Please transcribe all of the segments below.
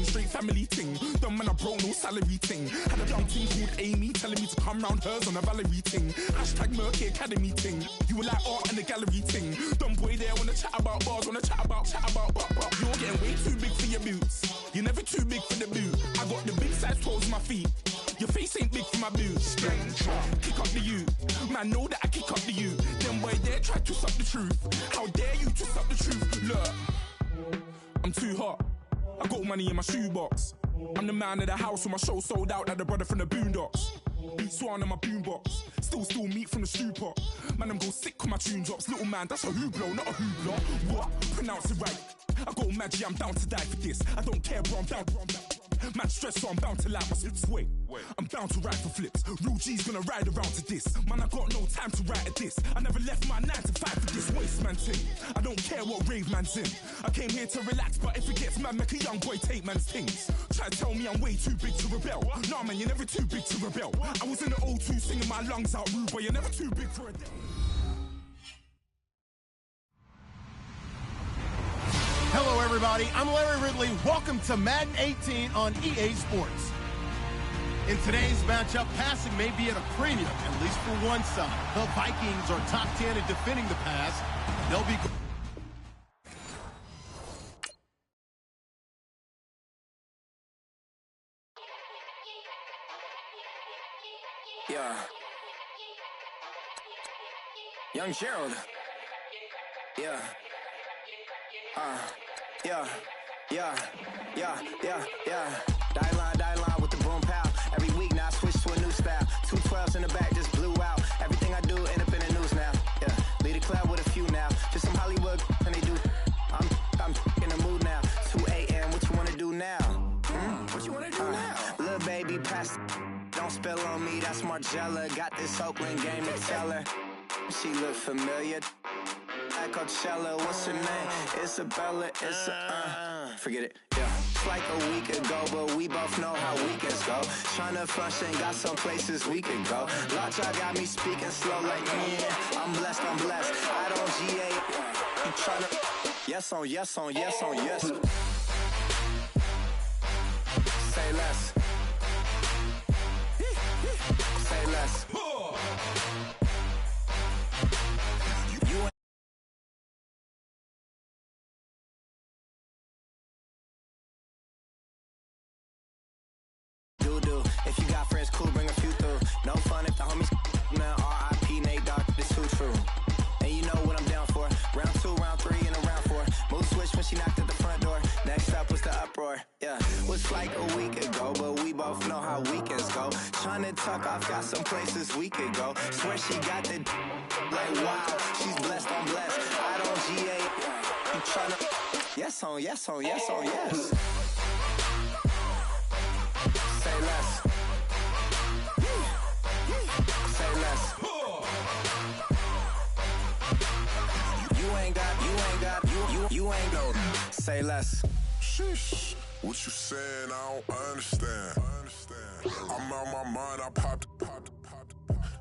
ting, straight family ting. Dumb man, I broke no salary ting. Had a young ting called Amy telling me to come round hers on a Valerie ting. Hashtag Murky Academy ting. You were like art and the gallery ting. Dumb boy there wanna chat about bars, wanna chat about. You're getting way too big for your boots. You're never too big for the boot. I got the big size toes on my feet. Your face ain't big for my boots. Kick up the you. Man, know that I kick up the you. Them boy there try to twist up the truth. How dare you twist up the truth? Look, I'm too hot. I got money in my shoebox. I'm the man of the house when my show sold out like the brother from the Boondocks. Beat Swan in my boombox. Still meat from the stew pot. Man, I'm go sick when my tune drops. Little man, that's a hooplo, not a hoopla. What? Pronounce it right. I got Maggie, I'm down to die for this. I don't care, bro, I'm down. Man stressed, so I'm bound to like my slips. Wait, I'm bound to ride for flips. Real G's gonna ride around to this. Man, I got no time to write at this. I never left my 9 to 5 for this waste man thing. I don't care what rave man's in. I came here to relax, but if it gets mad, make a young boy take man's things. Try to tell me I'm way too big to rebel. Nah, man, you're never too big to rebel. I was in the O2 singing my lungs out rude, but you're never too big for a day. Hello, everybody. I'm Larry Ridley. Welcome to Madden 18 on EA Sports. In today's matchup, passing may be at a premium, at least for one side. The Vikings are top 10 in defending the pass. They'll be... Yeah. Young Gerald. Yeah. Die line with the boom pow. Every week now I switch to a new style. 2 12s in the back just blew out. Everything I do end up in the news now. Yeah, lead a club with a few now. Just some Hollywood and they do. I'm in the mood now. 2 a.m. What you wanna do now? What you wanna do now? Little baby pass. Don't spill on me. That's Margella. Got this Oakland game to tell her. She look familiar. At Coachella, what's her name? Isabella, forget it, yeah. It's like a week ago, but we both know how weekends go. Tryna function, got some places we could go. Lot y'all got me speaking slow like, yeah, I'm blessed. I don't GA, you tryna, yes on yes. Say less. Say less. If you got friends, cool, bring a few through. No fun if the homies, man, R.I.P. Nate Dogg, this too true. And you know what I'm down for. Round 2, round 3, and a round 4. Mood switch when she knocked at the front door. Next up was the uproar, yeah. Was like a week ago, but we both know how weekends go. Tryna tuck off, got some places we could go. Swear she got the like, wow, she's blessed, I'm blessed. I don't GA, you tryna, yes on yes. Say less. Say less. You ain't got, say less. Sheesh. What you saying? I don't understand. I'm out my mind. I popped.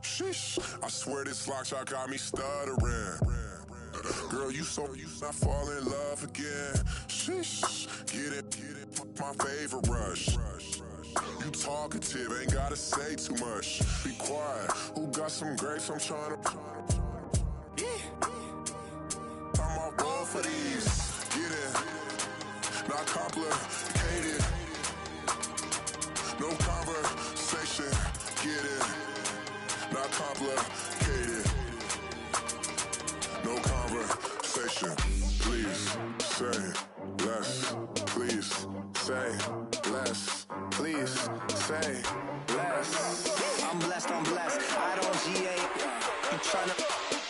Sheesh. I swear this lock shot got me stuttering. Girl, you not fall in love again. Sheesh. Get it. My favorite rush. You talkative, ain't gotta say too much. Be quiet. Who got some grapes? I'm trying to. I'm all roll for these. Get in. Not complicated. No conversation. Get in. Not complicated. No conversation. Please say less. Please say less. Please say less. I'm blessed. I don't GA. You tryna,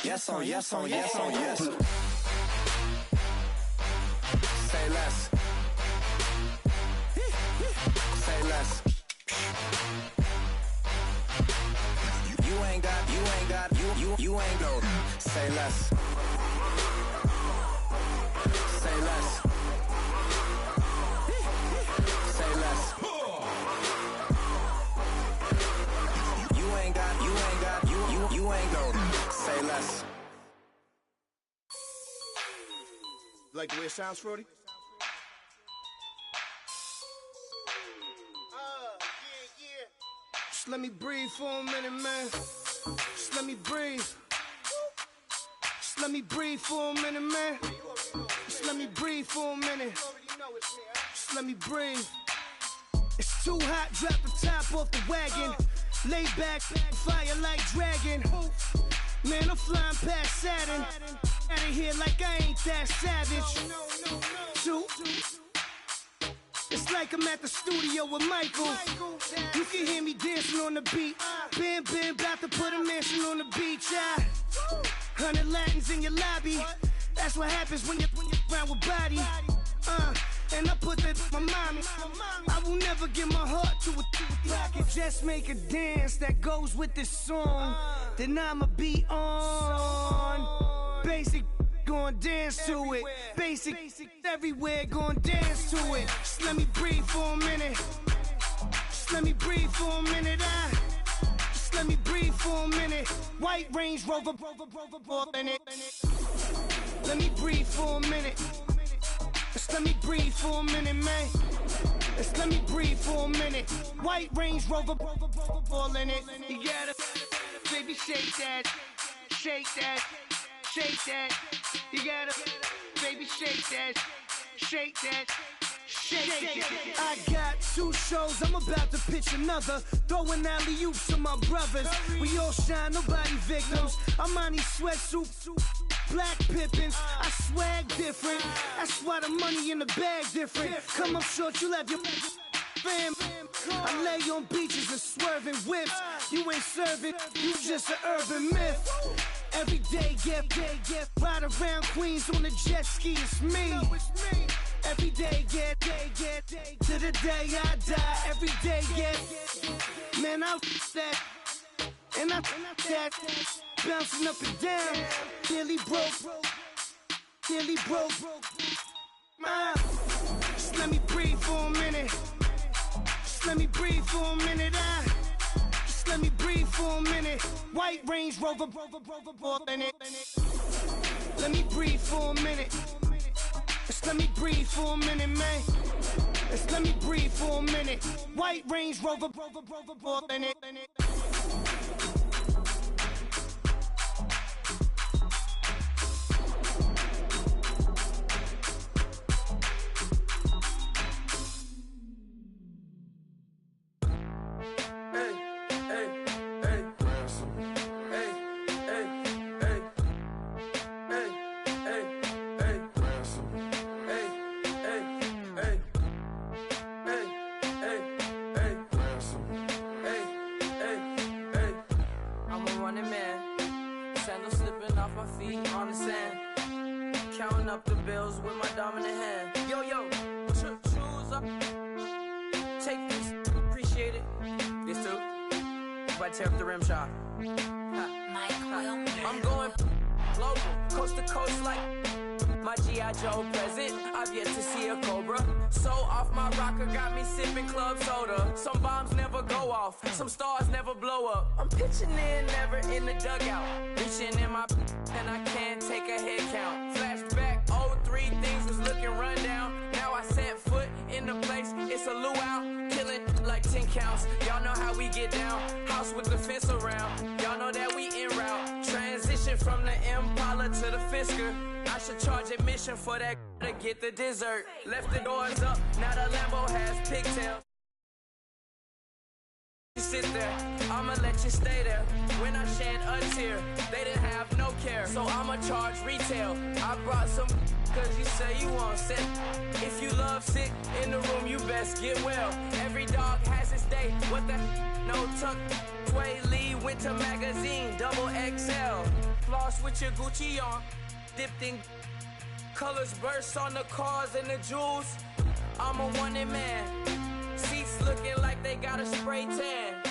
yes on. Say less. Say less. You ain't got, you ain't got. Say less. Say less. Say less. You ain't got, you ain't got. Say less. Like the way it sounds, Frody? Just let me breathe for a minute, man. Just let me breathe. Just let me breathe for a minute, man. Just let me breathe for a minute. Just let me breathe. It's too hot, drop the top off the wagon. Lay back, fire like dragon. Man, I'm flying past Saturn. Out of here like I ain't that savage. Two. It's like I'm at the studio with Michael. You can hear me dancing on the beat. Bam, about to put a mansion on the beach. 100 Latins in your lobby. That's what happens when you're around with body. And I put that my mommy. I will never give my heart to a I can just make a dance that goes with this song. Then I'ma be on. Basic, gon' dance to it. Basic, everywhere, gon' dance to it. Just let me breathe for a minute. Just let me breathe for a minute. Just let me breathe for a minute. White Range Rover, in it. Let me breathe for a minute. Just let me breathe for a minute, man. Just let me breathe for a minute. White Range Rover, all in it. You gotta, baby, shake that, shake that, shake that. You gotta, baby, shake that, shake that. Shake it. I got 2 shows, I'm about to pitch another. Throwing alley-oops to my brothers. We all shine, nobody victims. I'm on these sweatsuits, black pippins. I swag different. That's why the money in the bag different. Come up short, you have your fam. I lay on beaches and swerving whips. You ain't serving, you just an urban myth. Every day, get ride around Queens on a jet ski, it's me. Every day, get to the day I die. Every day, get man, I that and I that bouncing up and down. Nearly broke. Just let me breathe for a minute. Just let me breathe for a minute. Just let me breathe for a minute. White Range Rover, in it. Let me breathe for a minute. Just let me breathe for a minute, man. Just let me breathe for a minute. White Range Rover, in it. Tear up the rim shot. I'm going global, coast to coast like my G.I. Joe present. I've yet to see a Cobra. So off my rocker got me sipping club soda. Some bombs never go off, some stars never blow up. I'm pitching in, never in the dugout. Reaching in my and I can't take a head count. Flashback, 03, things was looking run down. Now I set foot in the place, it's a luau. Killing like 10 counts, y'all know how we get down. House with the fence around, y'all know that we en route. Transition from the Impala to the Fisker. I should charge admission for that to get the dessert. Left the doors up, now the Lambo has pigtails. You sit there, I'ma let you stay there. When I shed a tear, they didn't have no care. So I'ma charge retail. I brought some cause you say you want set. If you love sick in the room, you best get well. Every dog has its day. What the no tuck. Sway Lee Winter Magazine, double XL. Floss with your Gucci on. Dipped in colors burst on the cars and the jewels. I'm a wanted man. Seats looking like they got a spray tan.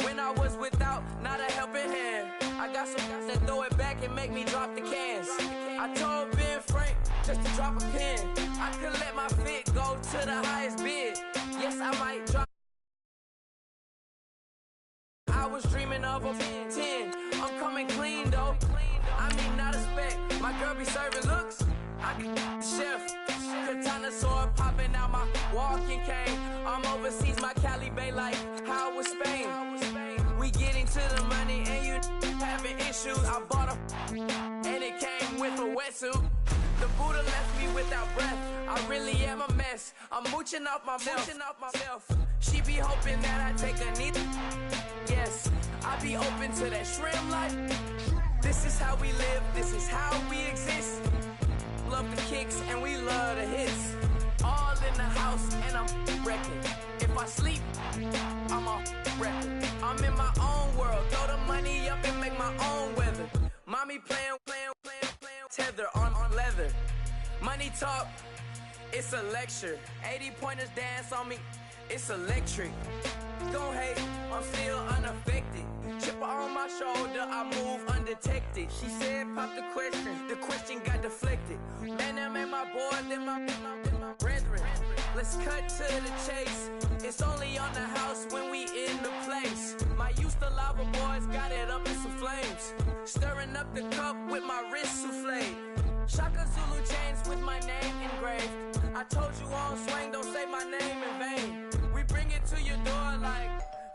When I was without, not a helping hand. I got some guys that throw it back and make me drop the cans. I told Ben Frank just to drop a pin. I could let my fit go to the highest bid. Yes, I might drop. I was dreaming of a 10. I'm coming clean though. I mean, not a spec. My girl be serving looks. I can chef. Katana sword popping out my walking cane. I'm overseas, my Cali Bay like how was Spain. We getting to the money and you having issues. I bought a and it came with a wetsuit. The Buddha left me without breath. I really am a mess. I'm mooching off myself. She be hoping that I take a knee. Yes, I be open to that shrimp life. This is how we live. This is how we exist. Love the kicks and we love the hits. All in the house and I'm wrecking. If I sleep, I'm a wrecking. I'm in my own world. Throw the money up and make my own weather. Mommy playing tether on leather. Money talk, it's a lecture. 80 pointers dance on me, it's electric. Don't hate, I'm still unaffected. Chipper on my shoulder, I move undetected. She said pop the question got deflected. Man, them ain't my boy, them my brethren. Let's cut to the chase. It's only on the house when we in the place. My used to lava boys got it up in some flames. Stirring up the cup with my wrist souffle. Shaka Zulu chains with my name engraved. I told you on swing, don't say my name in vain. We bring it to your door like,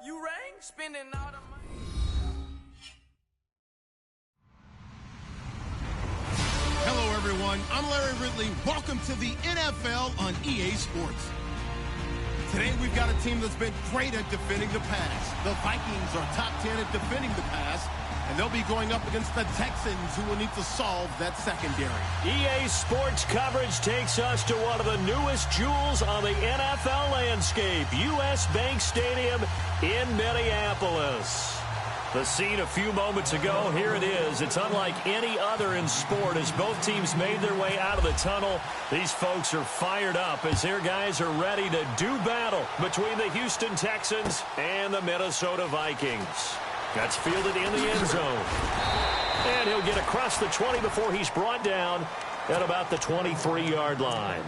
you rang? Spending all the money. Hello, everyone. I'm Larry Ridley. Welcome to the NFL on EA Sports. Today, we've got a team that's been great at defending the pass. The Vikings are top 10 at defending the pass, and they'll be going up against the Texans, who will need to solve that secondary. EA Sports coverage takes us to one of the newest jewels on the NFL landscape, US Bank Stadium in Minneapolis. The scene a few moments ago, here it is. It's unlike any other in sport as both teams made their way out of the tunnel. These folks are fired up as their guys are ready to do battle between the Houston Texans and the Minnesota Vikings. That's fielded in the end zone. And he'll get across the 20 before he's brought down at about the 23-yard line.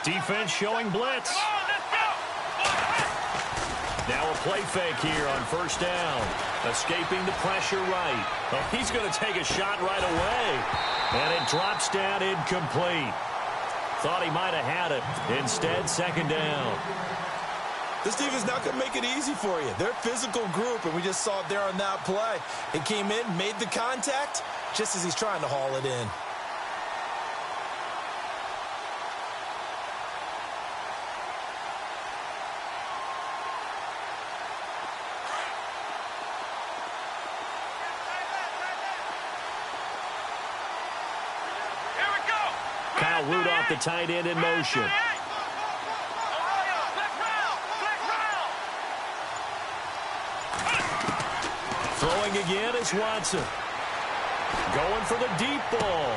Defense showing blitz. Now a play fake here on first down. Escaping the pressure right. Oh, he's going to take a shot right away. And it drops down incomplete. Thought he might have had it. Instead, second down. This defense not going to make it easy for you. They're a physical group, and we just saw it there on that play. It came in, made the contact, just as he's trying to haul it in. Rudolph, the tight end, in motion. Throwing again is Watson. Going for the deep ball.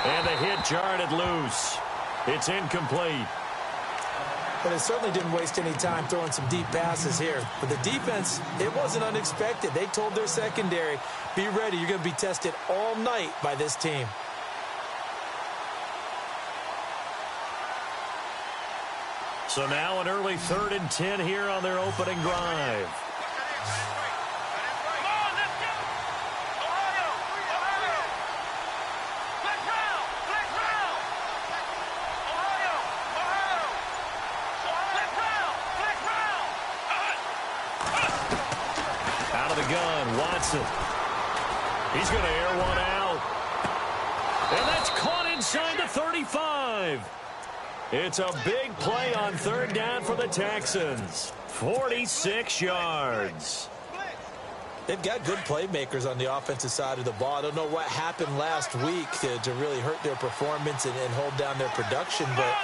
And the hit jarred it loose. It's incomplete. But it certainly didn't waste any time throwing some deep passes here. But the defense, it wasn't unexpected. They told their secondary, be ready. You're going to be tested all night by this team. So now an early 3rd and 10 here on their opening drive. Out of the gun, Watson. He's going to air one out. And that's caught inside the 35. It's a big play on 3rd down for the Texans. 46 yards. They've got good playmakers on the offensive side of the ball. I don't know what happened last week to really hurt their performance and hold down their production, but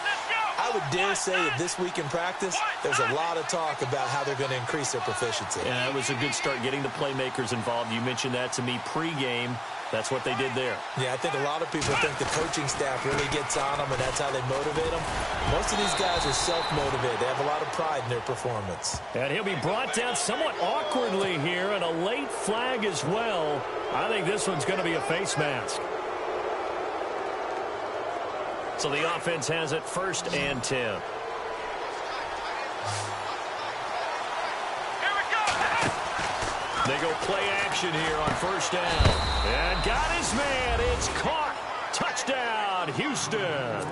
I would dare say that this week in practice, there's a lot of talk about how they're going to increase their proficiency. Yeah, it was a good start getting the playmakers involved. You mentioned that to me pregame. That's what they did there. Yeah, I think a lot of people think the coaching staff really gets on them, and that's how they motivate them. Most of these guys are self-motivated. They have a lot of pride in their performance. And he'll be brought down somewhat awkwardly here, and a late flag as well. I think this one's going to be a face mask. So the offense has it 1st and 10. They go play action here on first down. And got his man. It's caught. Touchdown, Houston.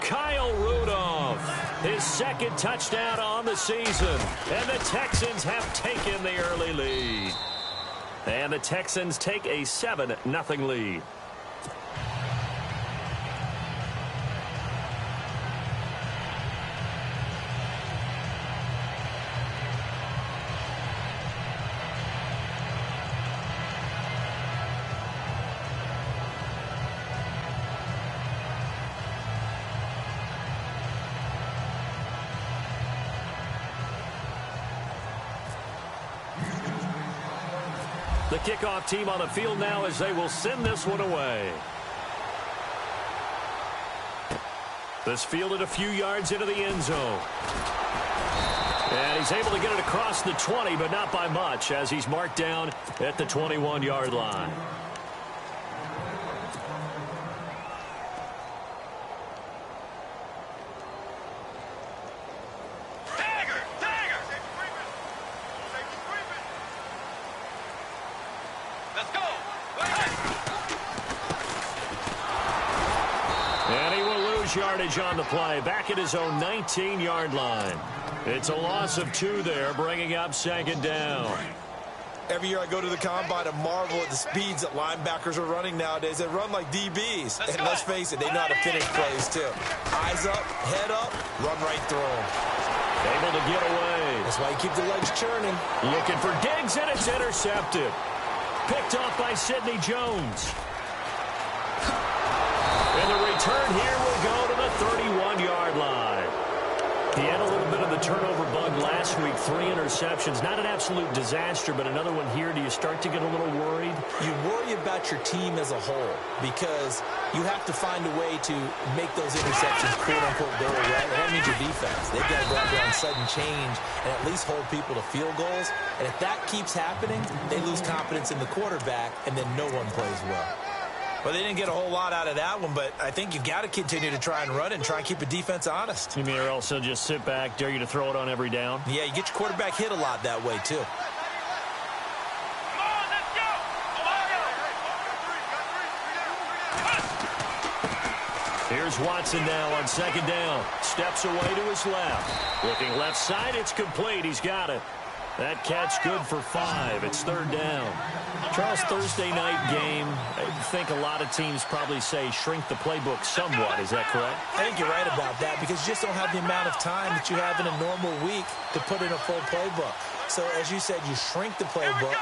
Kyle Rudolph, his second touchdown on the season. And the Texans have taken the early lead. And the Texans take a 7-0 lead. The kickoff team on the field now as they will send this one away. This fielded a few yards into the end zone. And he's able to get it across the 20, but not by much as he's marked down at the 21-yard line. Yardage on the play, back at his own 19-yard line. It's a loss of 2 there, bringing up second down. Every year I go to the combine and marvel at the speeds that linebackers are running nowadays. They run like DBs. And let's face it, they know how to finish plays too. Eyes up, head up, run right through them. Able to get away. That's why you keep the legs churning. Looking for Diggs, and it's intercepted. Picked off by Sidney Jones. And the return here will go to the 31-yard line. He had a little bit of the turnover bug last week, 3 interceptions. Not an absolute disaster, but another one here. Do you start to get a little worried? You worry about your team as a whole because you have to find a way to make those interceptions quote-unquote go away. That means your defense. They've got to go out there on sudden change and at least hold people to field goals. And if that keeps happening, they lose confidence in the quarterback, and then no one plays well. Well, they didn't get a whole lot out of that one, but I think you've got to continue to try and run it and try and keep a defense honest. You mean or else they'll just sit back, dare you to throw it on every down? Yeah, you get your quarterback hit a lot that way, too. Here's Watson now on second down. Steps away to his left. Looking left side, it's complete. He's got it. That catch good for 5. It's third down. Charles, Thursday night game, I think a lot of teams probably say shrink the playbook somewhat. Is that correct? I think you're right about that because you just don't have the amount of time that you have in a normal week to put in a full playbook. So, as you said, you shrink the playbook,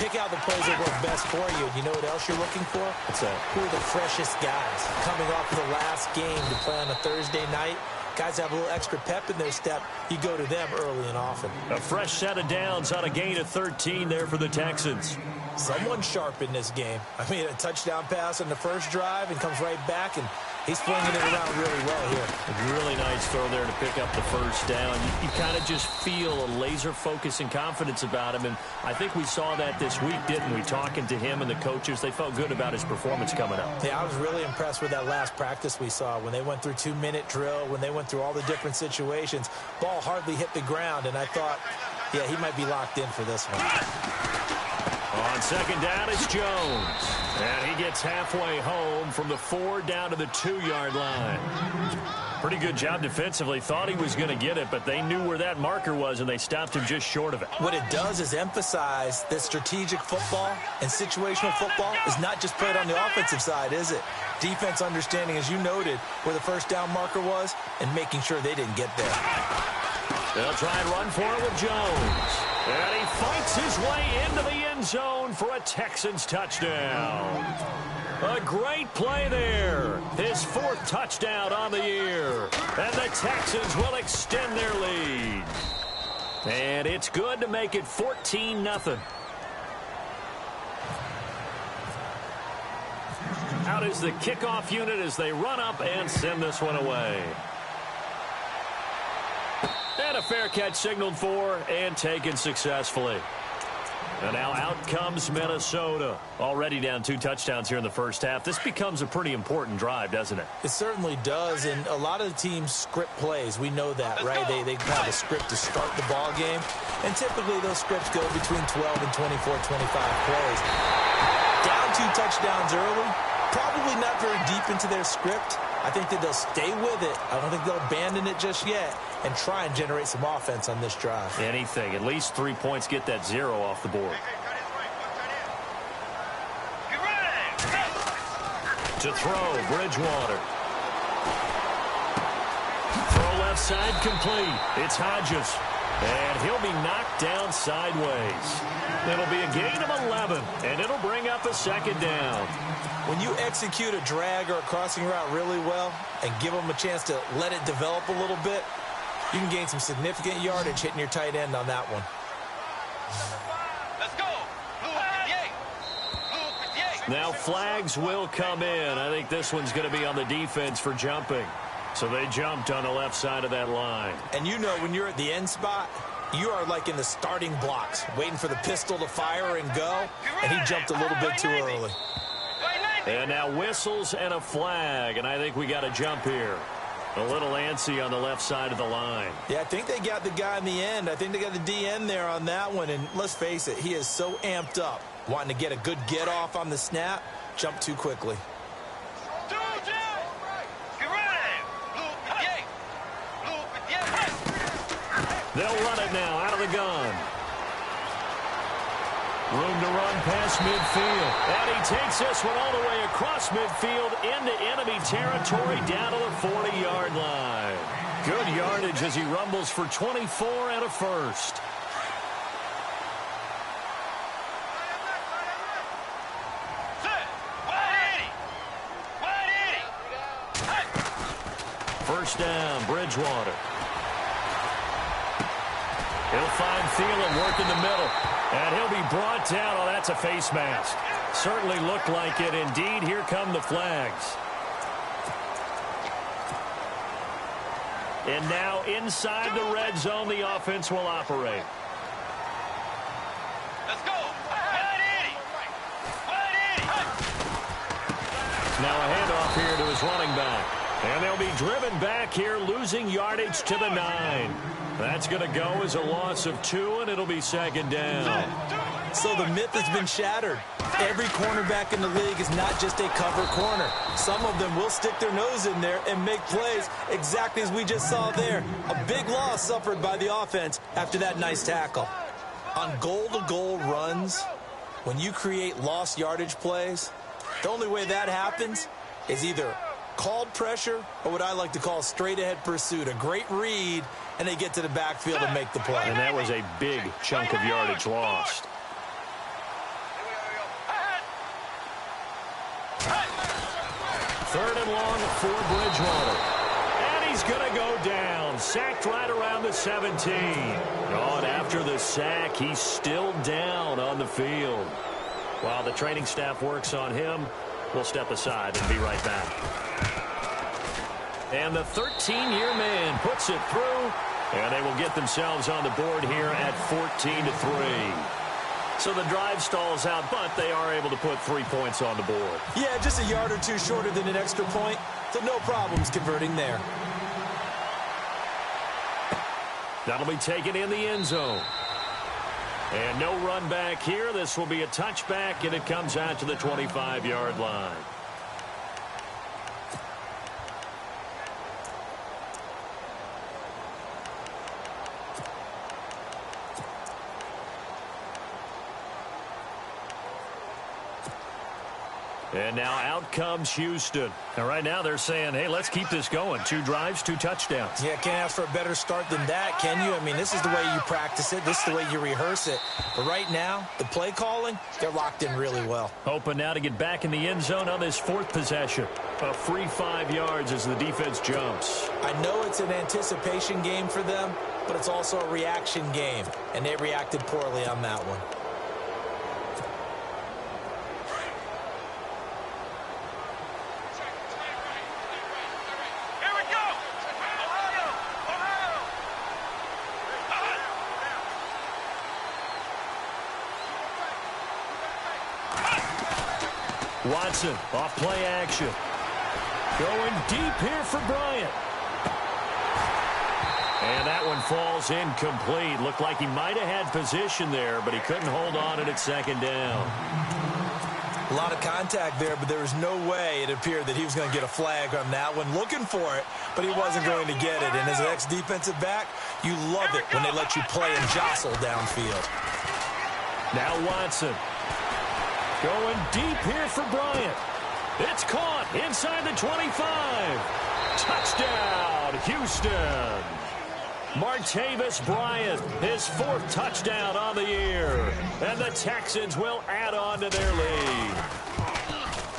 pick out the plays that work best for you. And you know what else you're looking for? What's that? Who are the freshest guys coming off of the last game to play on a Thursday night? Guys have a little extra pep in their step. You go to them early and often. A fresh set of downs on a gain of 13 there for the Texans. Someone sharp in this game. I mean, a touchdown pass on the first drive and comes right back, and he's flinging it around really well here. A really nice throw there to pick up the first down. You kind of just feel a laser focus and confidence about him, and I think we saw that this week, didn't we? Talking to him and the coaches, they felt good about his performance coming up. Yeah, I was really impressed with that last practice we saw when they went through 2-minute drill, when they went through all the different situations. Ball hardly hit the ground, and I thought, yeah, he might be locked in for this one. On second down, it's Jones. And he gets halfway home from the 4 down to the 2-yard line. Pretty good job defensively. Thought he was going to get it, but they knew where that marker was, and they stopped him just short of it. What it does is emphasize that strategic football and situational football is not just played on the offensive side, is it? Defense understanding, as you noted, where the first down marker was and making sure they didn't get there. They'll try and run for it with Jones. And he fights his way into the end zone for a Texans touchdown. A great play there. His 4th touchdown on the year. And the Texans will extend their lead. And it's good to make it 14-0. Out is the kickoff unit as they run up and send this one away. And a fair catch signaled for and taken successfully. And now out comes Minnesota. Already down 2 touchdowns here in the first half. This becomes a pretty important drive, doesn't it? It certainly does, and a lot of the teams script plays. We know that, right? They have a script to start the ball game, and typically those scripts go between 12 and 24, 25 plays. Down 2 touchdowns early, probably not very deep into their script. I think that they'll stay with it. I don't think they'll abandon it just yet and try and generate some offense on this drive. Anything. At least 3 points, get that 0 off the board. To throw, Bridgewater. Throw left side complete. It's Hodges. And he'll be knocked down sideways. It'll be a gain of 11, and it'll bring up a second down. When you execute a drag or a crossing route really well and give them a chance to let it develop a little bit, you can gain some significant yardage hitting your tight end on that one. Let's go. Blue 58. Now flags will come in. I think this one's going to be on the defense for jumping. So they jumped on the left side of that line. And you know when you're at the end spot, you are like in the starting blocks, waiting for the pistol to fire and go, and he jumped a little bit too early. And now whistles and a flag, and I think we got a jump here. A little antsy on the left side of the line. Yeah, I think they got the guy in the end. I think they got the DN there on that one, and let's face it, he is so amped up, wanting to get a good get off on the snap, jump too quickly. They'll run it now out of the gun. Room to run past midfield. And he takes this one all the way across midfield into enemy territory down to the 40-yard line. Good yardage as he rumbles for 24 and a first. First down, Bridgewater. He'll find Thielen working the middle. And he'll be brought down. Oh, that's a face mask. Certainly looked like it. Indeed, here come the flags. And now inside the red zone, the offense will operate. Let's go. Now a handoff here to his running back. And they'll be driven back here, losing yardage to the 9. That's going to go as a loss of 2, and it'll be second down. So the myth has been shattered. Every cornerback in the league is not just a cover corner. Some of them will stick their nose in there and make plays exactly as we just saw there. A big loss suffered by the offense after that nice tackle. On goal-to-goal runs, when you create lost yardage plays, the only way that happens is either called pressure or what I like to call straight-ahead pursuit. A great read, and they get to the backfield and make the play. And that was a big chunk of yardage lost. Third and long for Bridgewater. And he's going to go down. Sacked right around the 17. Oh, and after the sack, he's still down on the field. While the training staff works on him, we'll step aside and be right back. And the 13-year man puts it through, and they will get themselves on the board here at 14-3. So the drive stalls out, but they are able to put 3 points on the board. Yeah, just a yard or two shorter than an extra point, so no problems converting there. That'll be taken in the end zone. And no run back here. This will be a touchback, and it comes out to the 25-yard line. And now out comes Houston. And right now they're saying, hey, let's keep this going. 2 drives, 2 touchdowns. Yeah, can't ask for a better start than that, can you? I mean, this is the way you practice it. This is the way you rehearse it. But right now, the play calling, they're locked in really well. Hoping now to get back in the end zone on this 4th possession. A free 5 yards as the defense jumps. I know it's an anticipation game for them, but it's also a reaction game. And they reacted poorly on that one. Watson off play action. Going deep here for Bryant. And that one falls incomplete. Looked like he might have had position there, but he couldn't hold on at second down. A lot of contact there, but there was no way it appeared that he was going to get a flag on that one. Looking for it, but he wasn't going to get it. And as an ex-defensive back, you love it when they let you play and jostle downfield. Now Watson. Going deep here for Bryant. It's caught inside the 25. Touchdown, Houston. Martavis Bryant, his 4th touchdown on the year. And the Texans will add on to their lead.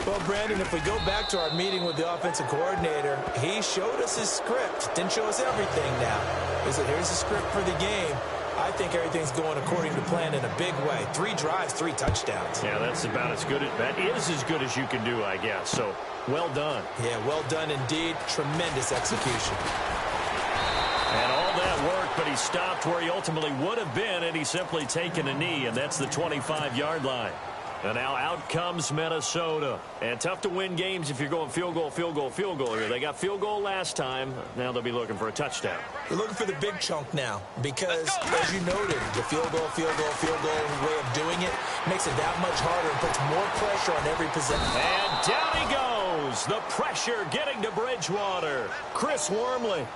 Well, Brandon, if we go back to our meeting with the offensive coordinator, he showed us his script. Didn't show us everything now. He said, here's the script for the game. I think everything's going according to plan in a big way. 3 drives, 3 touchdowns. Yeah, that's about as good. That is as good as you can do, I guess. So, well done. Yeah, well done indeed. Tremendous execution. And all that work, but he stopped where he ultimately would have been, and he's simply taken a knee, and that's the 25-yard line. And now out comes Minnesota. And tough to win games if you're going field goal, field goal, field goal here. They got field goal last time. Now they'll be looking for a touchdown. They're looking for the big chunk now because, as you noted, the field goal way of doing it makes it that much harder and puts more pressure on every possession. And down he goes. The pressure getting to Bridgewater. Chris Wormley.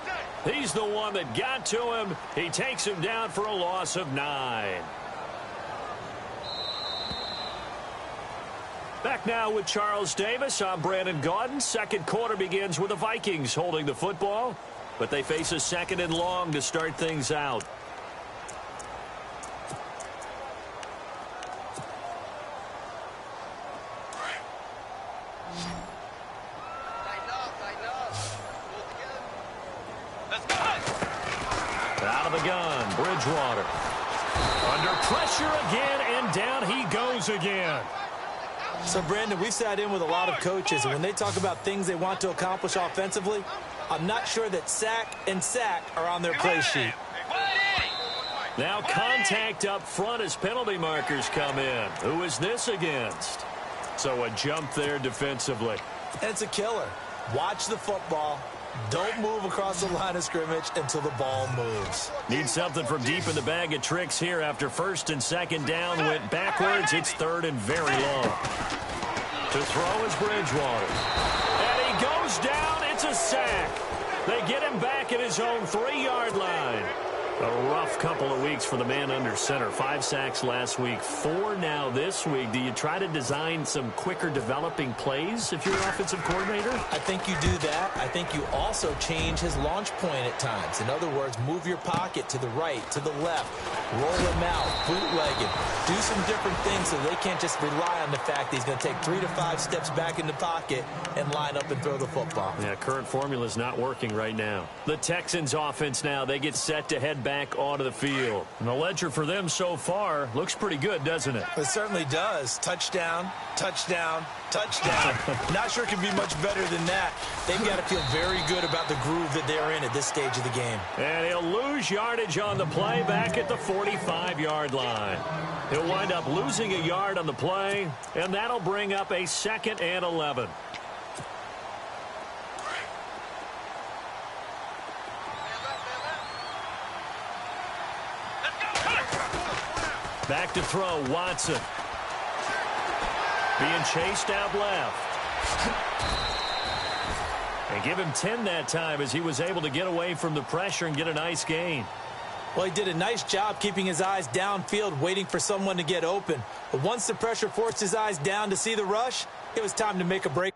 He's the one that got to him. He takes him down for a loss of 9. Back now with Charles Davis. I'm Brandon Gaudin. Second quarter begins with the Vikings holding the football, but they face a 2nd and long to start things out. Out of the gun, Bridgewater. Under pressure again, and down he goes again. So, Brandon, we've sat in with a lot of coaches, and when they talk about things they want to accomplish offensively, I'm not sure that sack and sack are on their play sheet. Now contact up front as penalty markers come in. Who is this against? So a jump there defensively. And it's a killer. Watch the football. Don't move across the line of scrimmage until the ball moves. Need something from deep in the bag of tricks here after 1st and 2nd down. Went backwards. It's 3rd and very long. To throw is Bridgewater. And he goes down. It's a sack. They get him back at his own 3-yard line. A rough couple of weeks for the man under center. 5 sacks last week, 4 now this week. Do you try to design some quicker developing plays if you're an offensive coordinator? I think you do that. I think you also change his launch point at times. In other words, move your pocket to the right, to the left, roll him out, bootleg him. Do some different things so they can't just rely on the fact that he's going to take 3 to 5 steps back in the pocket and line up and throw the football. Yeah, current formula is not working right now. The Texans offense now, they get set to head back onto the field. And the ledger for them so far looks pretty good, doesn't it? It certainly does. Touchdown, touchdown, touchdown. Not sure it can be much better than that. They've got to feel very good about the groove that they're in at this stage of the game. And he'll lose yardage on the play back at the 45-yard line. He'll wind up losing a yard on the play, and that'll bring up a 2nd and 11. Back to throw, Watson. Being chased out left. And give him 10 that time as he was able to get away from the pressure and get a nice gain. Well, he did a nice job keeping his eyes downfield, waiting for someone to get open. But once the pressure forced his eyes down to see the rush, it was time to make a break.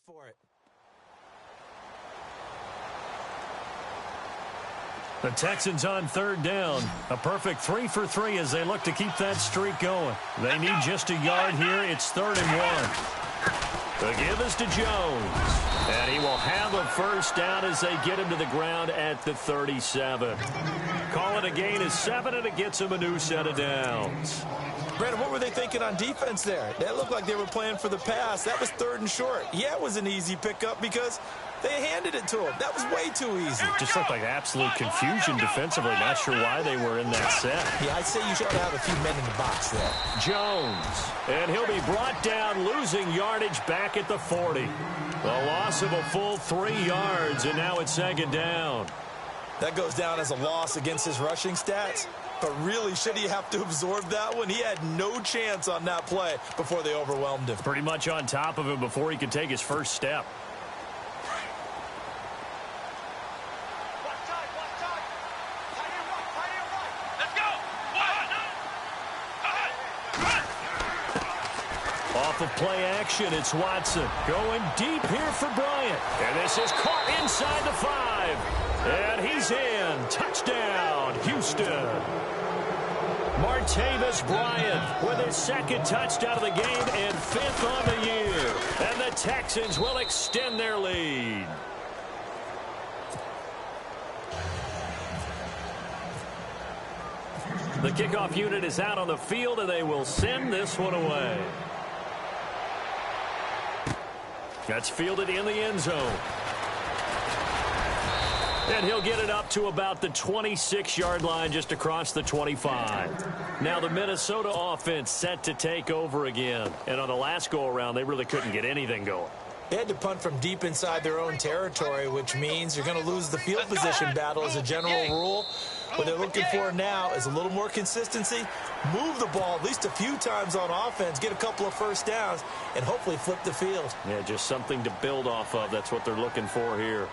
For it. The Texans on third down. A perfect 3 for 3 as they look to keep that streak going. They need just a yard here. It's 3rd and 1. The give is to Jones. And he will have a first down as they get him to the ground at the 37. Call it a gain of 7, and it gets him a new set of downs. Brandon, what were they thinking on defense there? That looked like they were playing for the pass. That was 3rd and short. Yeah, it was an easy pickup because they handed it to him. That was way too easy. Just looked like absolute confusion defensively. Not sure why they were in that set. Yeah, I'd say you should have a few men in the box there. Jones. And he'll be brought down, losing yardage back at the 40. The loss of a full 3 yards, and now it's 2nd down. That goes down as a loss against his rushing stats. But really, should he have to absorb that one? He had no chance on that play before they overwhelmed him. Pretty much on top of him before he could take his first step. Off of play action, it's Watson going deep here for Bryant. And this is caught inside the 5. And he's in. Touchdown, Houston. Martavis Bryant with his 2nd touchdown of the game and 5th on the year. And the Texans will extend their lead. The kickoff unit is out on the field, and they will send this one away. That's fielded in the end zone. And he'll get it up to about the 26-yard line, just across the 25. Now the Minnesota offense set to take over again. And on the last go-around, they really couldn't get anything going. They had to punt from deep inside their own territory, which means you're going to lose the field position battle as a general rule. What they're looking for now is a little more consistency, move the ball at least a few times on offense, get a couple of first downs, and hopefully flip the field. Yeah, just something to build off of. That's what they're looking for here.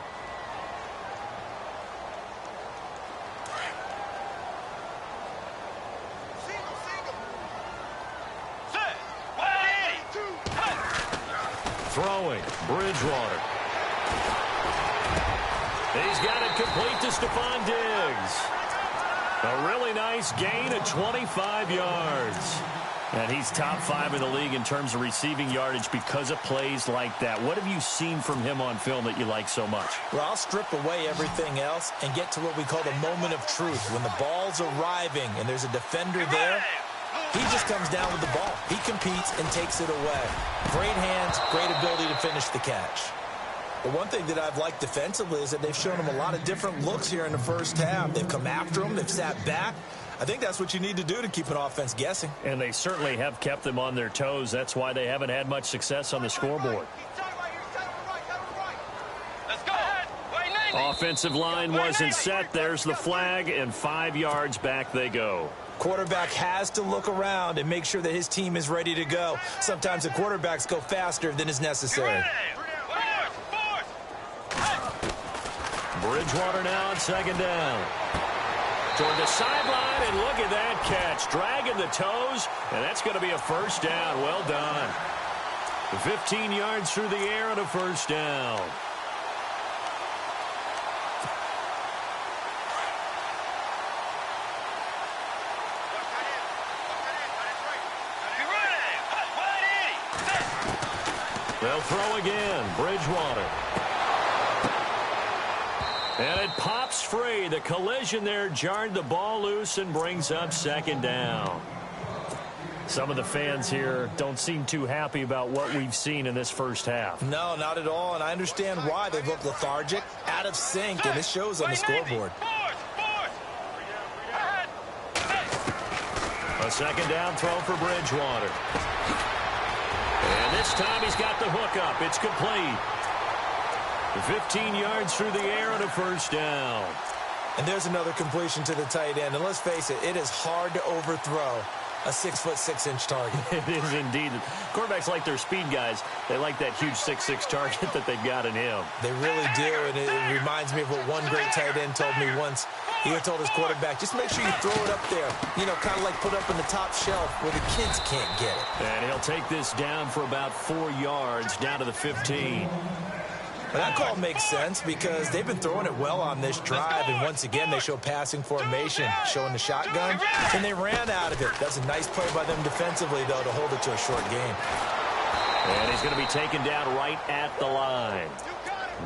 Throwing, Bridgewater. He's got it complete to Stephon Diggs. A really nice gain of 25 yards. And he's top 5 in the league in terms of receiving yardage because of plays like that. What have you seen from him on film that you like so much? Well, I'll strip away everything else and get to what we call the moment of truth. When the ball's arriving and there's a defender there, he just comes down with the ball. He competes and takes it away. Great hands, great ability to finish the catch. But one thing that I've liked defensively is that they've shown him a lot of different looks here in the first half. They've come after him. They've sat back. I think that's what you need to do to keep an offense guessing. And they certainly have kept them on their toes. That's why they haven't had much success on the scoreboard. Let's go. Offensive line wasn't set. There's the flag, and 5 yards back they go. Quarterback has to look around and make sure that his team is ready to go. Sometimes the quarterbacks go faster than is necessary. Bridgewater now on 2nd down. Toward the sideline, and look at that catch. Dragging the toes, and that's going to be a first down. Well done. 15 yards through the air and a first down. They'll throw again. Bridgewater. And it pops free. The collision there jarred the ball loose and brings up 2nd down. Some of the fans here don't seem too happy about what we've seen in this first half. No, not at all, and I understand why. They've looked lethargic, out of sync, and it shows on the scoreboard. A 2nd down throw for Bridgewater. And this time he's got the hook up. It's complete. 15 yards through the air and a first down. And there's another completion to the tight end. And let's face it, it is hard to overthrow a 6'6" target. It is indeed. Quarterbacks like their speed guys. They like that huge 6'6" target that they've got in him. They really do, and it reminds me of what one great tight end told me once. He told his quarterback, just make sure you throw it up there. You know, kind of like put up in the top shelf where the kids can't get it. And he'll take this down for about 4 yards, down to the 15. Well, that call makes sense because they've been throwing it well on this drive, and once again, they show passing formation, showing the shotgun, and they ran out of it. That's a nice play by them defensively, though, to hold it to a short game. And he's going to be taken down right at the line.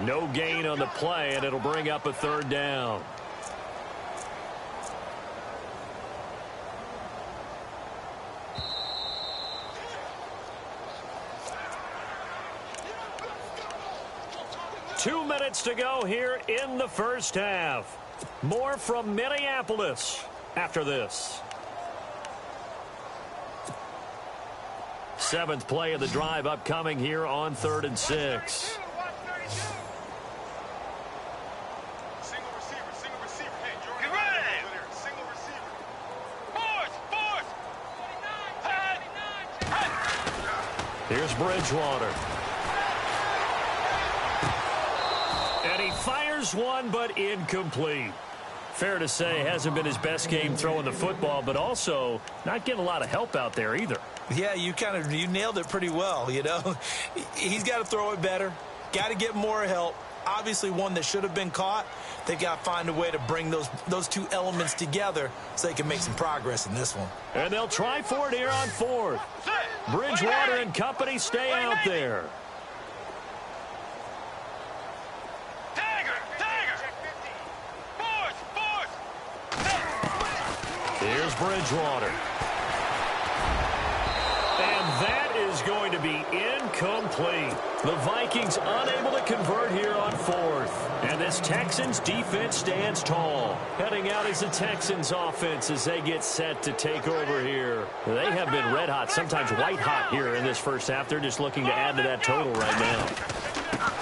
No gain on the play, and it'll bring up a third down. Two minutes to go here in the first half. More from Minneapolis after this. Seventh play of the drive upcoming here on 3rd and 6. Single receiver. Hey, Jordan. Get ready. Single receiver. Force. Here's Bridgewater. And he fires one, but incomplete. Fair to say, hasn't been his best game throwing the football, but also not getting a lot of help out there either. Yeah, you nailed it pretty well, you know. He's got to throw it better. Got to get more help. Obviously one that should have been caught. They've got to find a way to bring those two elements together so they can make some progress in this one. And they'll try for it here on 4th. Bridgewater and company stay out there. Here's Bridgewater. And that is going to be incomplete. The Vikings unable to convert here on 4th. And this Texans defense stands tall. Heading out is the Texans offense as they get set to take over here. They have been red hot, sometimes white hot here in this first half. They're just looking to add to that total right now.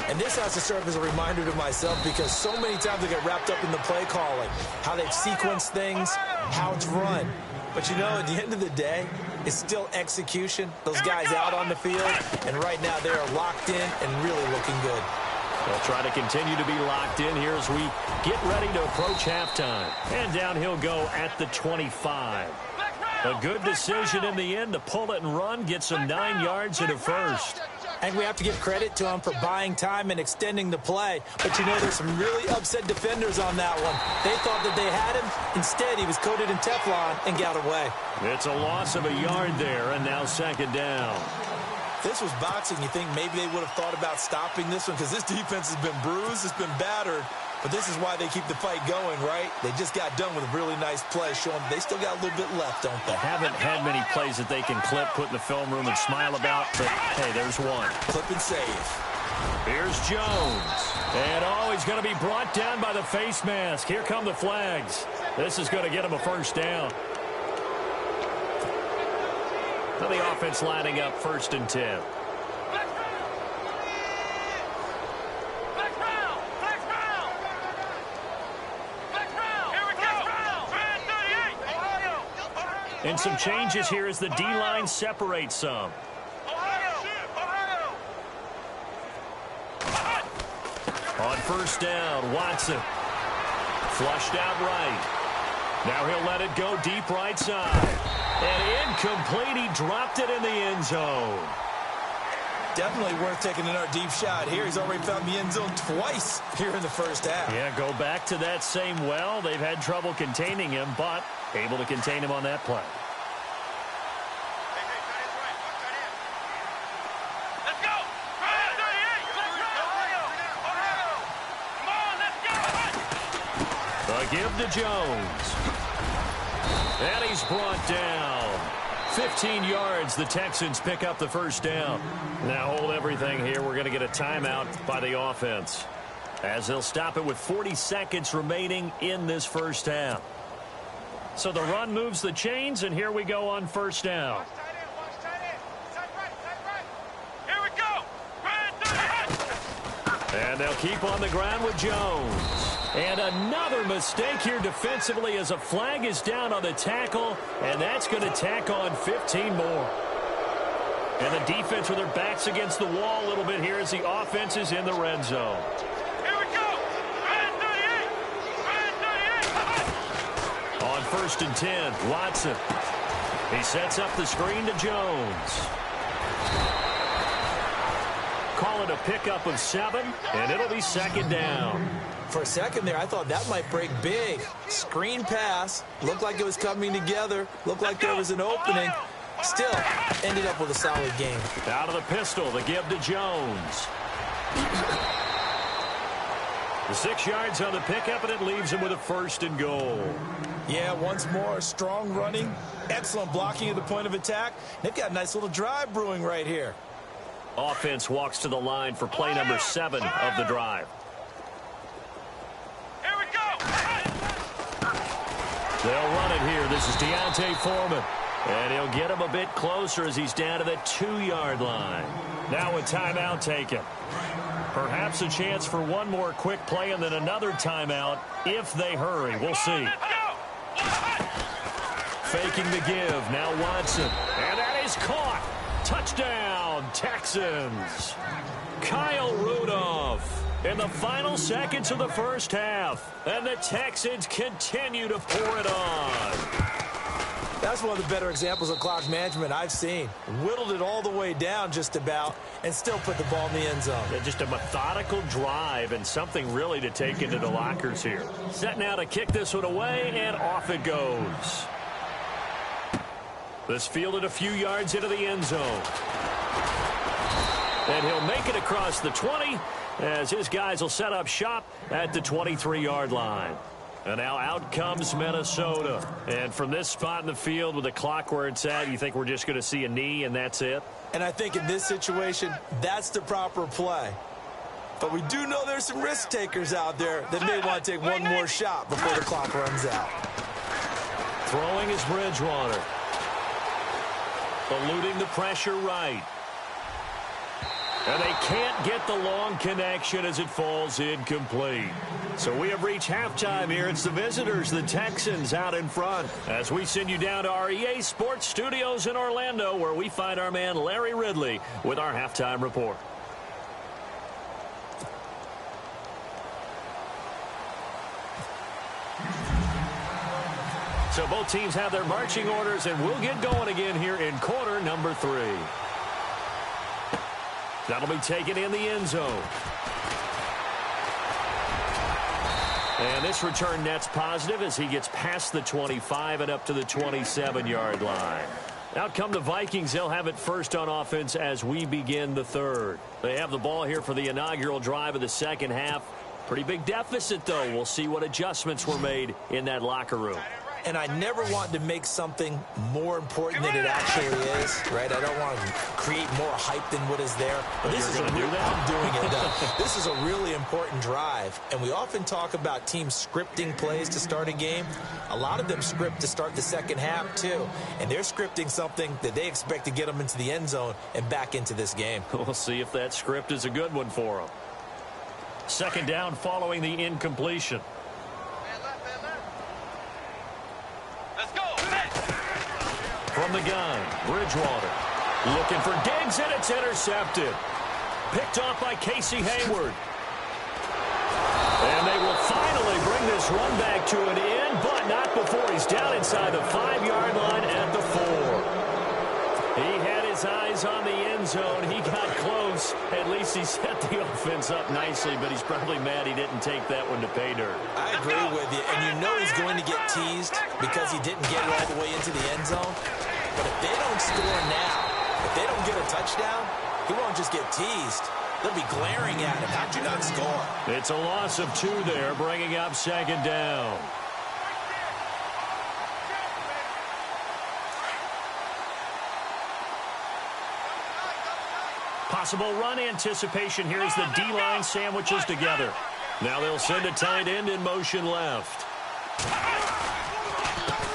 And this has to serve as a reminder to myself because so many times I get wrapped up in the play calling, how they've sequenced things, how it's run. But, you know, at the end of the day, it's still execution. Those guys out on the field, and right now they are locked in and really looking good. They'll try to continue to be locked in here as we get ready to approach halftime. And down he'll go at the 25. A good decision in the end to pull it and run, get some 9 yards in a first. And we have to give credit to him for buying time and extending the play. But, you know, there's some really upset defenders on that one. They thought that they had him. Instead, he was coated in Teflon and got away. It's a loss of a yard there, and now 2nd down. This was boxing. You think maybe they would have thought about stopping this one because this defense has been bruised, it's been battered. But this is why they keep the fight going, right? They just got done with a really nice play, showing they still got a little bit left, don't they? Haven't had many plays that they can clip, put in the film room, and smile about, but, hey, there's one. Clip and save. Here's Jones. And, he's going to be brought down by the face mask. Here come the flags. This is going to get him a first down. So the offense lining up 1st and 10. And some changes here as the D-line separates some. On 1st down, Watson. Flushed out right. Now he'll let it go deep right side. And incomplete. He dropped it in the end zone. Definitely worth taking another deep shot here. He's already found the end zone twice here in the first half. Yeah, go back to that same well. They've had trouble containing him, but able to contain him on that play. Let's go! The give to Jones. And he's brought down. 15 yards, the Texans pick up the first down. Now hold everything here. We're going to get a timeout by the offense, as they'll stop it with 40 seconds remaining in this first half. So the run moves the chains, and here we go on 1st down. Watch tight end, watch tight end. Tight right. Here we go. And they'll keep on the ground with Jones. And another mistake here defensively as a flag is down on the tackle, and that's going to tack on 15 more. And the defense with their backs against the wall a little bit here as the offense is in the red zone. Here we go. Red 38. On 1st and 10, Watson. He sets up the screen to Jones. Call it a pickup of 7, and it'll be second down. For a second there, I thought that might break big. Screen pass. Looked like it was coming together. Looked like there was an opening. Still, ended up with a solid game. Out of the pistol, the give to Jones. The 6 yards on the pickup, and it leaves him with a 1st and goal. Yeah, once more, strong running, excellent blocking at the point of attack. They've got a nice little drive brewing right here. Offense walks to the line for play number 7 of the drive. Here we go. They'll run it here. This is Deontay Foreman. And he'll get him a bit closer as he's down to the 2-yard line. Now a timeout taken. Perhaps a chance for one more quick play and then another timeout if they hurry. We'll see. Faking the give. Now Watson. And that is caught. Touchdown, Texans. Kyle Rudolph in the final seconds of the first half. And the Texans continue to pour it on. That's one of the better examples of clock management I've seen. Whittled it all the way down just about and still put the ball in the end zone. Yeah, just a methodical drive and something really to take into the lockers here. Set now to kick this one away, and off it goes. This fielded a few yards into the end zone. And he'll make it across the 20 as his guys will set up shop at the 23-yard line. And now out comes Minnesota. And from this spot in the field with the clock where it's at, you think we're just going to see a knee and that's it? And I think in this situation, that's the proper play. But we do know there's some risk takers out there that may want to take one more shot before the clock runs out. Throwing is Bridgewater. Eluding the pressure right. And they can't get the long connection as it falls incomplete. So we have reached halftime here. It's the visitors, the Texans, out in front. As we send you down to our EA Sports Studios in Orlando, where we find our man Larry Ridley with our halftime report. So both teams have their marching orders, and we'll get going again here in quarter number 3. That'll be taken in the end zone. And this return net's positive as he gets past the 25 and up to the 27-yard line. Out come the Vikings. They'll have it first on offense as we begin the third. They have the ball here for the inaugural drive of the second half. Pretty big deficit, though. We'll see what adjustments were made in that locker room. And I never want to make something more important than it actually is, right? I don't want to create more hype than what is there. But this is I'm doing it, though. This is a really important drive. And we often talk about teams scripting plays to start a game. A lot of them script to start the second half, too. And they're scripting something that they expect to get them into the end zone and back into this game. We'll see if that script is a good one for them. Second down following the incompletion. From the gun, Bridgewater looking for Diggs, and it's intercepted. Picked off by Casey Hayward. And they will finally bring this run back to an end, but not before he's down inside the 5-yard line at the 4. He had his eyes on the end zone. He got close. At least he set the offense up nicely, but he's probably mad he didn't take that one to pay dirt. I agree with you, and you know he's going to get teased because he didn't get it all the way into the end zone. But if they don't score now, if they don't get a touchdown, he won't just get teased. They'll be glaring at him. How'd you not score? It's a loss of 2 there, bringing up second down. Possible run anticipation here as the D-line sandwiches together. Now they'll send a tight end in motion left.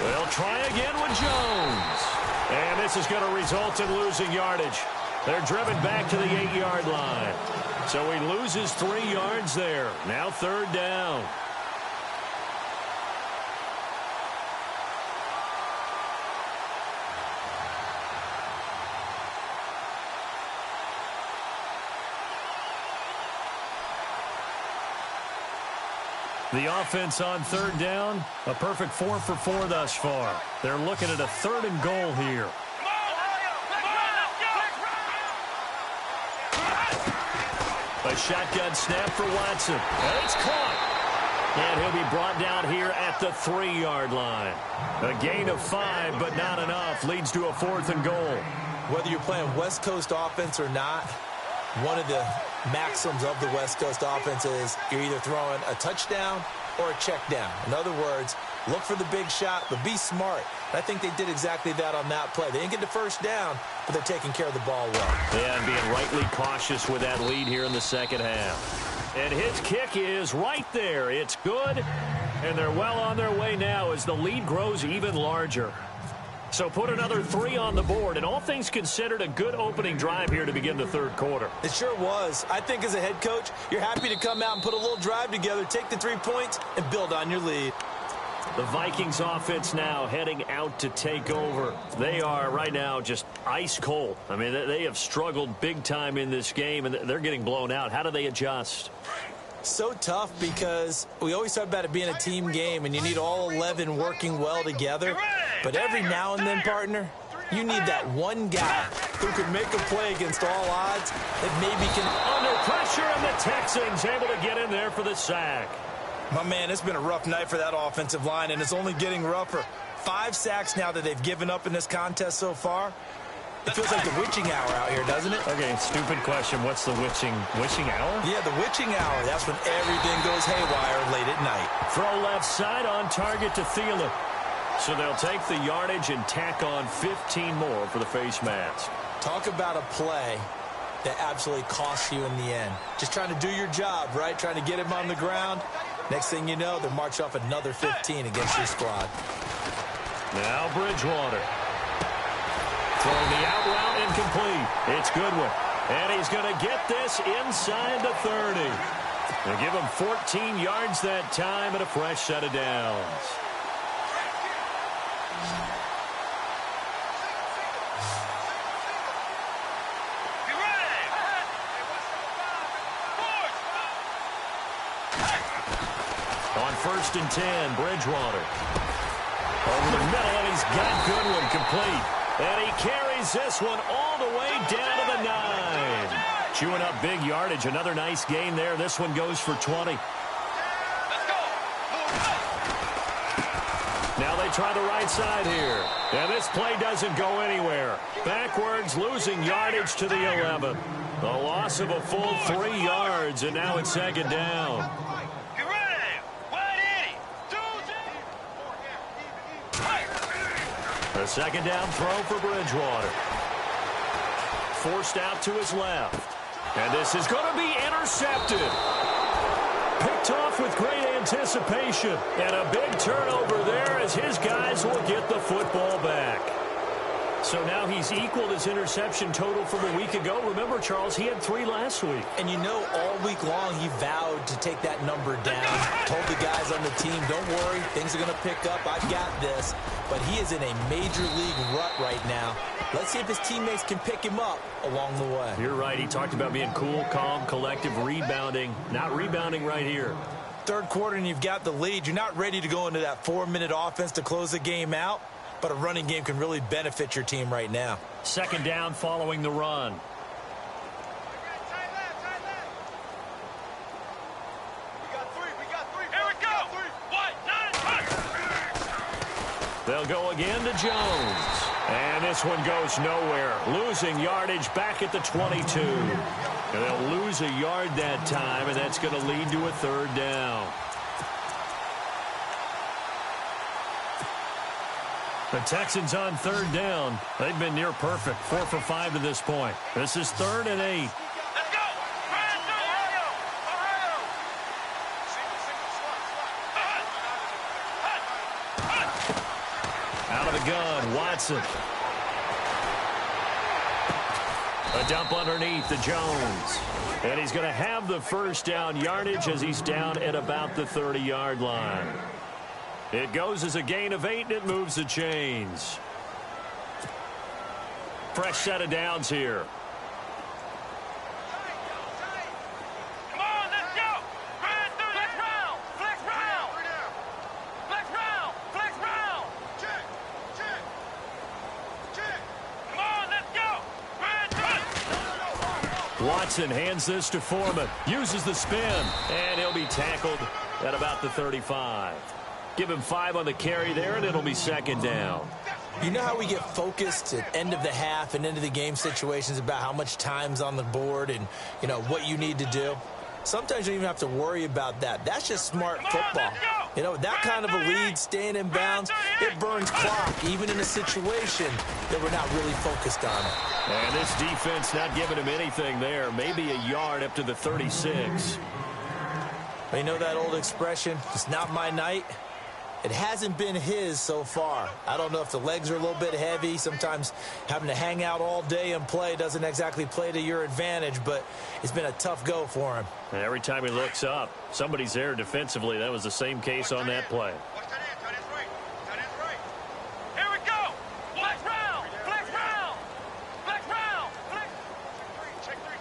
They'll try again with Jones. And this is going to result in losing yardage. They're driven back to the 8-yard line. So he loses 3 yards there. Now third down. The offense on third down, a perfect 4 for 4 thus far. They're looking at a 3rd and goal here. A shotgun snap for Watson. And it's caught. And he'll be brought down here at the 3-yard line. A gain of 5, but not enough. Leads to a 4th and goal. Whether you're playing West Coast offense or not, one of the maxims of the West Coast offense is you're either throwing a touchdown or a check down. In other words, look for the big shot, but be smart. And I think they did exactly that on that play. They didn't get the first down, but they're taking care of the ball well. Yeah, and being rightly cautious with that lead here in the second half. And his kick is right there. It's good, and they're well on their way now as the lead grows even larger. So put another 3 on the board, and all things considered, a good opening drive here to begin the third quarter. It sure was. I think as a head coach, you're happy to come out and put a little drive together, take the 3 points, and build on your lead. The Vikings offense now heading out to take over. They are right now just ice cold. I mean, they have struggled big time in this game, and they're getting blown out. How do they adjust? So tough because we always talk about it being a team game, and you need all 11 working well together. But every now and then, partner, you need that one guy who can make a play against all odds that maybe can... Under pressure, and the Texans able to get in there for the sack. My man, it's been a rough night for that offensive line, and it's only getting rougher. 5 sacks now that they've given up in this contest so far. It feels like the witching hour out here, doesn't it? Okay, stupid question. What's the witching hour? Yeah, the witching hour. That's when everything goes haywire late at night. Throw left side on target to Thielen. So they'll take the yardage and tack on 15 more for the face mask. Talk about a play that absolutely costs you in the end. Just trying to do your job, right? Trying to get him on the ground. Next thing you know, they'll march off another 15 against your squad. Now Bridgewater. Throwing the out route incomplete. It's Goodwin. And he's going to get this inside the 30. They'll give him 14 yards that time and a fresh set of downs. On 1st and 10, Bridgewater. Over the middle, and he's got Goodwin complete. And he carries this one all the way down to the 9. Chewing up big yardage. Another nice gain there. This one goes for 20. Now they try the right side here. And this play doesn't go anywhere. Backwards, losing yardage to the 11. The loss of a full 3 yards, and now it's 2nd down. A 2nd down throw for Bridgewater. Forced out to his left. And this is going to be intercepted. Picked off with great anticipation. And a big turnover there as his guys will get the football back. So now he's equaled his interception total from a week ago. Remember, Charles, he had 3 last week. And you know, all week long he vowed to take that number down. Told the guys on the team, don't worry, things are going to pick up. I got this. But he is in a major league rut right now. Let's see if his teammates can pick him up along the way. You're right. He talked about being cool, calm, collective, rebounding. Not rebounding right here. 3rd quarter and you've got the lead. You're not ready to go into that 4-minute offense to close the game out. But a running game can really benefit your team right now. 2nd down following the run. They'll go again to Jones. And this one goes nowhere. Losing yardage back at the 22. And they'll lose a yard that time, and that's going to lead to a 3rd down. The Texans on 3rd down. They've been near perfect. 4 for 5 to this point. This is 3rd and 8. Let's go! Out of the gun, Watson. A dump underneath to Jones. And he's going to have the 1st down yardage as he's down at about the 30-yard line. It goes as a gain of 8, and it moves the chains. Fresh set of downs here. Come on, let's go! Run through flex round! Flex round! Flex round! Flex round! Check! Check! Check! Come on, let's go! Run through! Watson hands this to Foreman. Uses the spin. And he'll be tackled at about the 35. Give him 5 on the carry there, and it'll be second down. You know how we get focused at end of the half and into the game situations about how much time's on the board and, you know, what you need to do? Sometimes you don't even have to worry about that. That's just smart football. You know, that kind of a lead, staying in bounds, it burns clock, even in a situation that we're not really focused on it. And this defense not giving him anything there. Maybe a yard up to the 36. You know that old expression, it's not my night? It hasn't been his so far. I don't know if the legs are a little bit heavy. Sometimes having to hang out all day and play doesn't exactly play to your advantage, but it's been a tough go for him. And every time he looks up, somebody's there defensively. That was the same case on that play. Here we go. Flex round. Flex round. Flex round. Flex.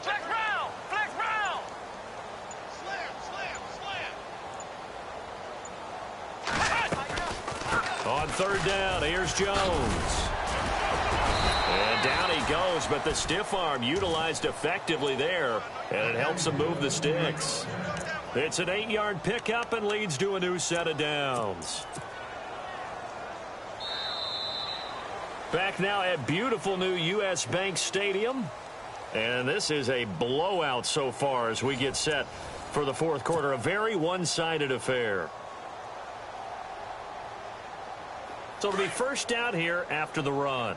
Flex round. Flex round. Slam. Slam. Slam. On third down, here's Jones. And down he goes, but the stiff arm utilized effectively there, and it helps him move the sticks. It's an 8-yard pickup and leads to a new set of downs. Back now at beautiful new U.S. Bank Stadium. And this is a blowout so far as we get set for the fourth quarter. A very one-sided affair. So it'll be first down here after the run.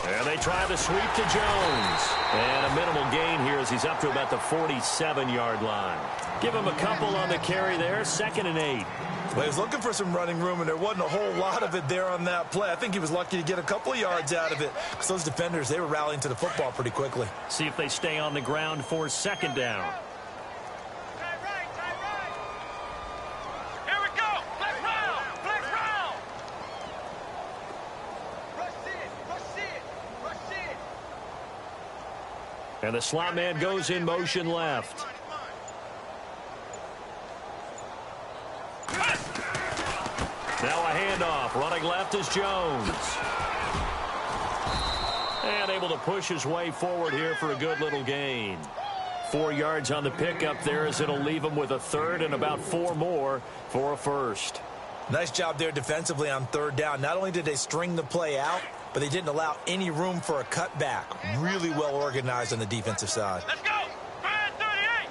And they try the sweep to Jones. And a minimal gain here as he's up to about the 47-yard line. Give him a couple on the carry there. 2nd and 8. Well, he was looking for some running room, and there wasn't a whole lot of it there on that play. I think he was lucky to get a couple of yards out of it because those defenders, they were rallying to the football pretty quickly. See if they stay on the ground for 2nd down. And the slot man goes in motion left. Now a handoff. Running left is Jones. And able to push his way forward here for a good little gain. 4 yards on the pickup there as it'll leave him with a 3rd and about 4 more for a first. Nice job there defensively on 3rd down. Not only did they string the play out, but they didn't allow any room for a cutback. Really well organized on the defensive side. Let's go. 38.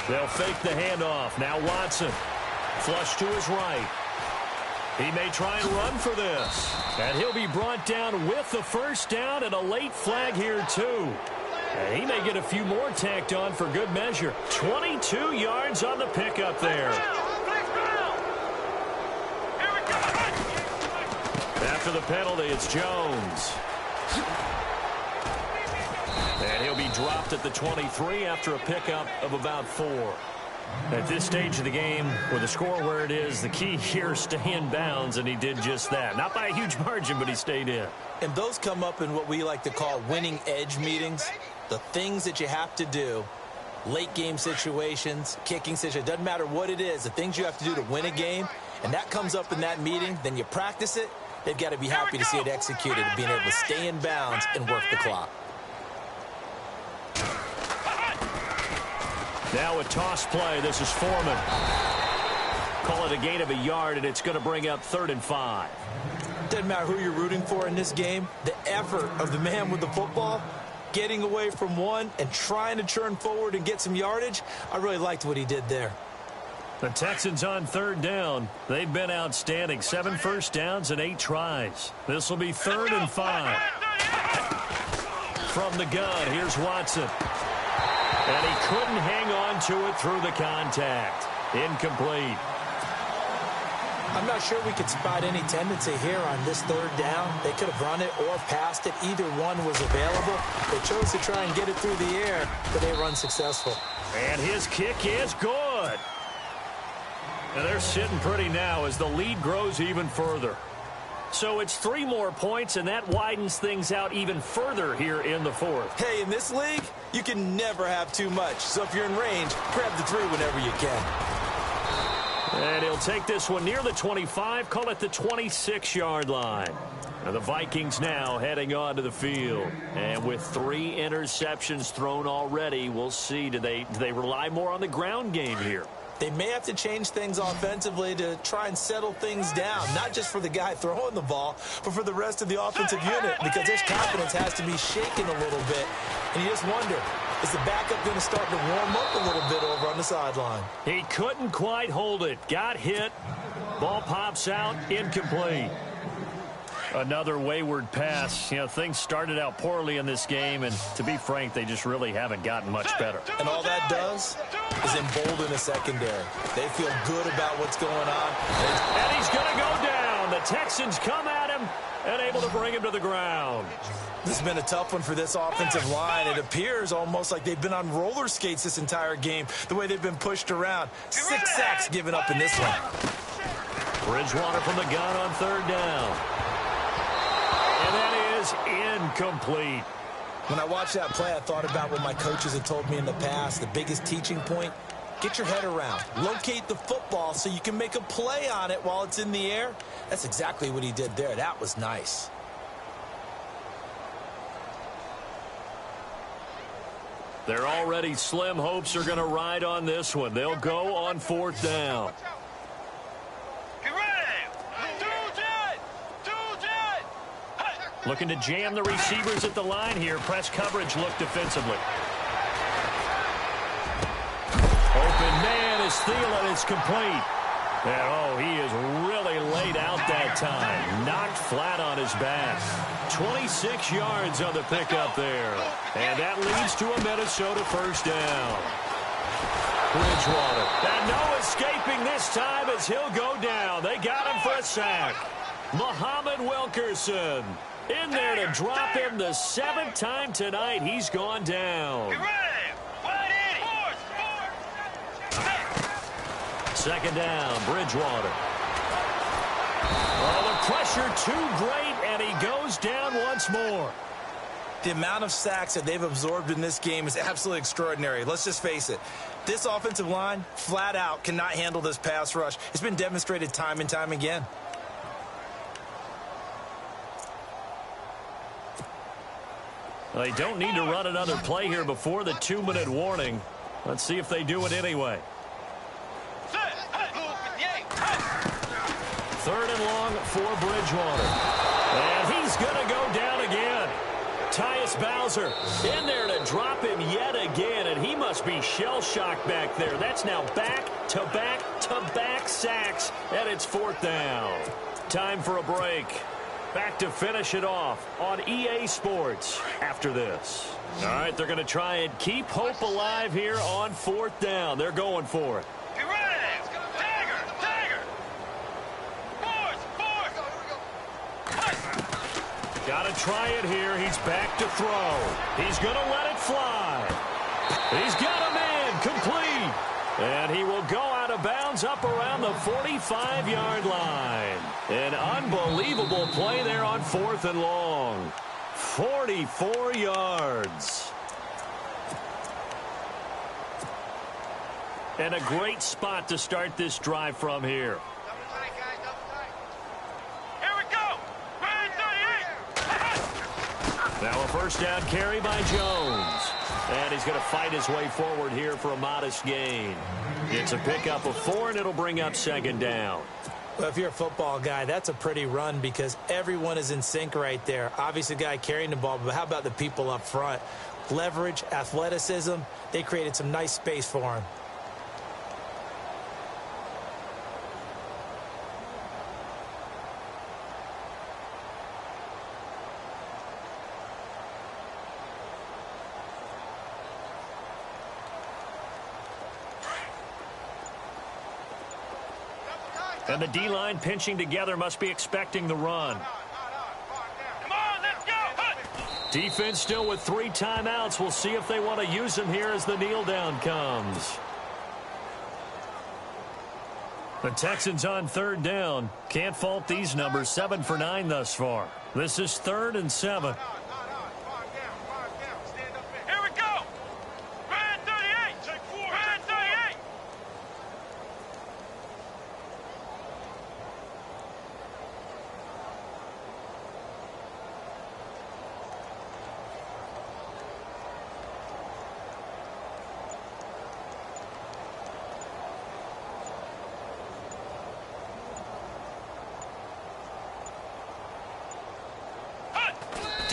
They'll fake the handoff. Now Watson. Flush to his right. He may try and run for this. And he'll be brought down with the first down and a late flag here too. And he may get a few more tacked on for good measure. 22 yards on the pickup there. After the penalty, it's Jones. And he'll be dropped at the 23 after a pickup of about 4. At this stage of the game, with the score where it is, the key here, stay in bounds, and he did just that. Not by a huge margin, but he stayed in. And those come up in what we like to call winning edge meetings. The things that you have to do, late game situations, kicking situations, doesn't matter what it is, the things you have to do to win a game, and that comes up in that meeting, then you practice it. They've got to be happy to see it executed and being able to stay in bounds and work the clock. Now a toss play. This is Foreman. Call it a gain of a yard, and it's going to bring up 3rd and 5. Doesn't matter who you're rooting for in this game. The effort of the man with the football, getting away from one and trying to turn forward and get some yardage, I really liked what he did there. The Texans on 3rd down. They've been outstanding. 7 first downs and 8 tries. This will be 3rd and 5. From the gun, here's Watson. And he couldn't hang on to it through the contact. Incomplete. I'm not sure we could spot any tendency here on this 3rd down. They could have run it or passed it. Either one was available. They chose to try and get it through the air, but they were unsuccessful. And his kick is good. And they're sitting pretty now as the lead grows even further. So it's 3 more points, and that widens things out even further here in the 4th. Hey, in this league, you can never have too much. So if you're in range, grab the 3 whenever you can. And he'll take this one near the 25, call it the 26-yard line. Now the Vikings now heading onto the field. And with 3 interceptions thrown already, we'll see. Do they rely more on the ground game here? They may have to change things offensively to try and settle things down, not just for the guy throwing the ball, but for the rest of the offensive unit, because his confidence has to be shaken a little bit. And you just wonder, is the backup going to start to warm up a little bit over on the sideline? He couldn't quite hold it. Got hit. Ball pops out. Incomplete. Another wayward pass. You know, things started out poorly in this game, and to be frank, they just really haven't gotten much better. And all that does is embolden the secondary. They feel good about what's going on. And he's going to go down. The Texans come at him and able to bring him to the ground. This has been a tough one for this offensive line. It appears almost like they've been on roller skates this entire game, the way they've been pushed around. 6 sacks given up in this one. Bridgewater from the gun on 3rd down. And that is incomplete. When I watched that play, I thought about what my coaches had told me in the past. The biggest teaching point, get your head around. Locate the football so you can make a play on it while it's in the air. That's exactly what he did there. That was nice. They're already slim hopes are going to ride on this one. They'll go on 4th down. Looking to jam the receivers at the line here. Press coverage look defensively. Open man is Thielen. It's complete. And, oh, he is really laid out that time. Knocked flat on his back. 26 yards on the pickup there. And that leads to a Minnesota 1st down. Bridgewater. And no escaping this time as he'll go down. They got him for a sack. Muhammad Wilkerson in there to drop him the 7th time tonight. He's gone down. 2nd down, Bridgewater. Oh, the pressure too great, and he goes down once more. The amount of sacks that they've absorbed in this game is absolutely extraordinary. Let's just face it. This offensive line, flat out, cannot handle this pass rush. It's been demonstrated time and time again. They don't need to run another play here before the 2-minute warning. Let's see if they do it anyway. 3rd and long for Bridgewater. And he's going to go down again. Tyus Bowser in there to drop him yet again, and he must be shell-shocked back there. That's now back-to-back-to-back sacks, and it's 4th down. Time for a break. Back to finish it off on EA Sports after this. All right, they're going to try and keep hope alive here on 4th down. They're going for it. Got to try it here. He's back to throw. He's going to let it fly. He's got a man complete. And he will go out of bounds up around the 45-yard line. An unbelievable play there on 4th and long. 44 yards. And a great spot to start this drive from here. Now a 1st down carry by Jones. And he's going to fight his way forward here for a modest gain. It's a pickup of 4, and it'll bring up 2nd down. Well, if you're a football guy, that's a pretty run because everyone is in sync right there. Obviously, the guy carrying the ball, but how about the people up front? Leverage, athleticism, they created some nice space for him. And the D-line pinching together must be expecting the run. Come on, let's go. Defense still with 3 timeouts. We'll see if they want to use them here as the kneel down comes. The Texans on 3rd down. Can't fault these numbers. 7 for 9 thus far. This is 3rd and 7. Here we go. Red 38. Red 38.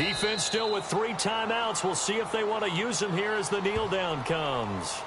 Defense still with 3 timeouts. We'll see if they want to use them here as the kneel down comes.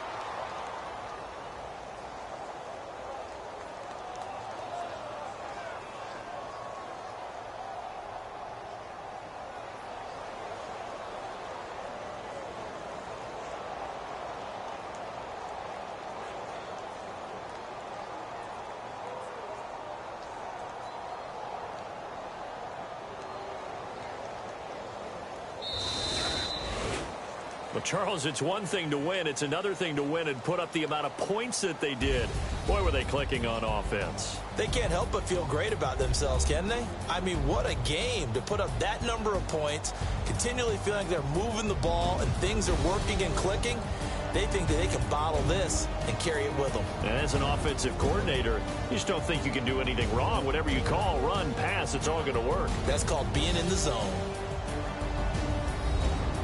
Well, Charles, it's one thing to win. It's another thing to win and put up the amount of points that they did. Boy, were they clicking on offense. They can't help but feel great about themselves, can they? I mean, what a game to put up that number of points, continually feeling like they're moving the ball and things are working and clicking. They think that they can bottle this and carry it with them. And as an offensive coordinator, you just don't think you can do anything wrong. Whatever you call, run, pass, it's all going to work. That's called being in the zone.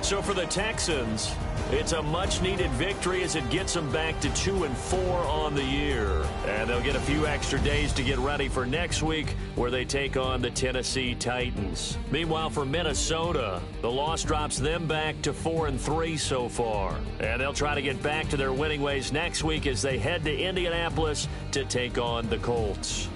So for the Texans, it's a much-needed victory as it gets them back to 2-4 on the year. And they'll get a few extra days to get ready for next week where they take on the Tennessee Titans. Meanwhile, for Minnesota, the loss drops them back to 4-3 so far. And they'll try to get back to their winning ways next week as they head to Indianapolis to take on the Colts.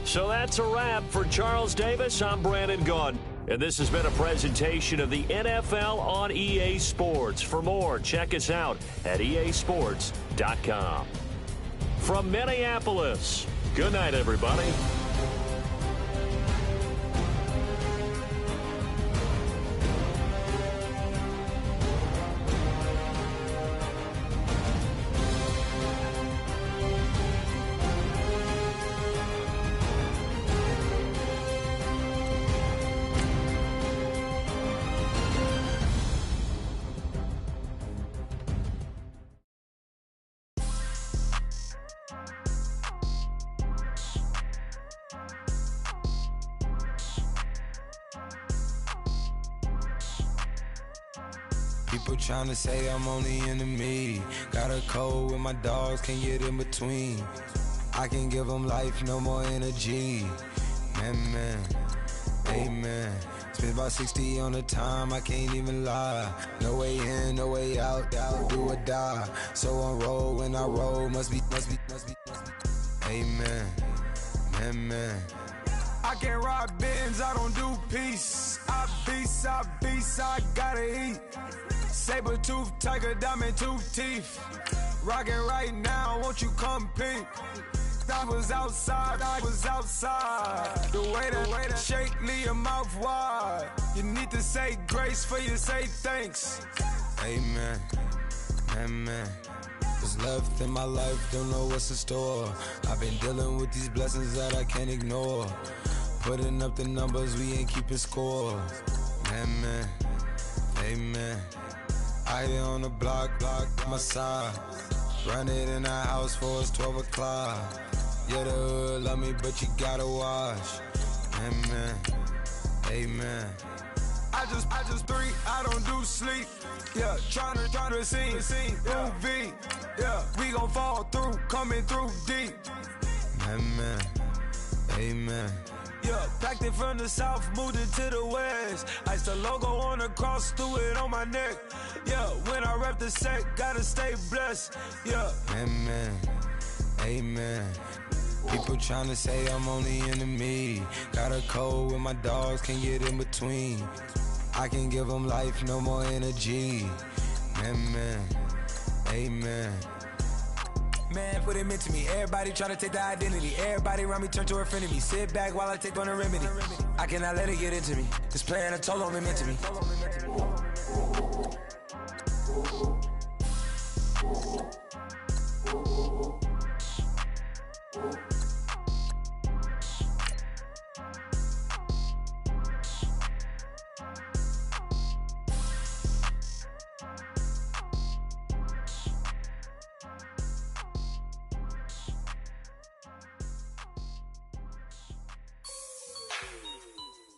So that's a wrap. For Charles Davis, I'm Brandon Gaudin. And this has been a presentation of the NFL on EA Sports. For more, check us out at easports.com. From Minneapolis, good night, everybody. People trying to say I'm on the enemy. Got a cold with my dogs, can't get in between. I can give them life, no more energy. Man, amen. Spent about 60 on the time, I can't even lie. No way in, no way out, do or die. So on roll, when I roll, must be. Amen, man. I can't ride Benz, I don't do peace. I beast, I gotta eat. Saber tooth, tiger, diamond tooth teeth. Rockin' right now, won't you come peep? I was outside. The way that shake, leave your mouth wide. You need to say grace for you say thanks. Amen, man. What's left in my life, don't know what's in store. I've been dealing with these blessings that I can't ignore. Putting up the numbers, we ain't keeping score. Man, amen. I here on the block, my side. Run it in the house for us 12 o'clock. Yeah, the hood love me, but you gotta watch. Amen. I just three, I don't do sleep. Yeah, trying to sing. UV. Yeah, we gon' fall through, coming through deep. Amen. Yeah, packed it from the south, moved it to the west. Iced the logo on the cross, threw it on my neck. Yeah, when I rep the set, gotta stay blessed. Yeah. Amen. People trying to say I'm on the enemy. Got a cold with my dogs, can't get in between. I can give them life, no more energy. Amen. Man, what it meant to me. Everybody try to take the identity. Everybody around me turn to a friend of me. Sit back while I take on a remedy. I cannot let it get into me. This playing a toll on me meant to me.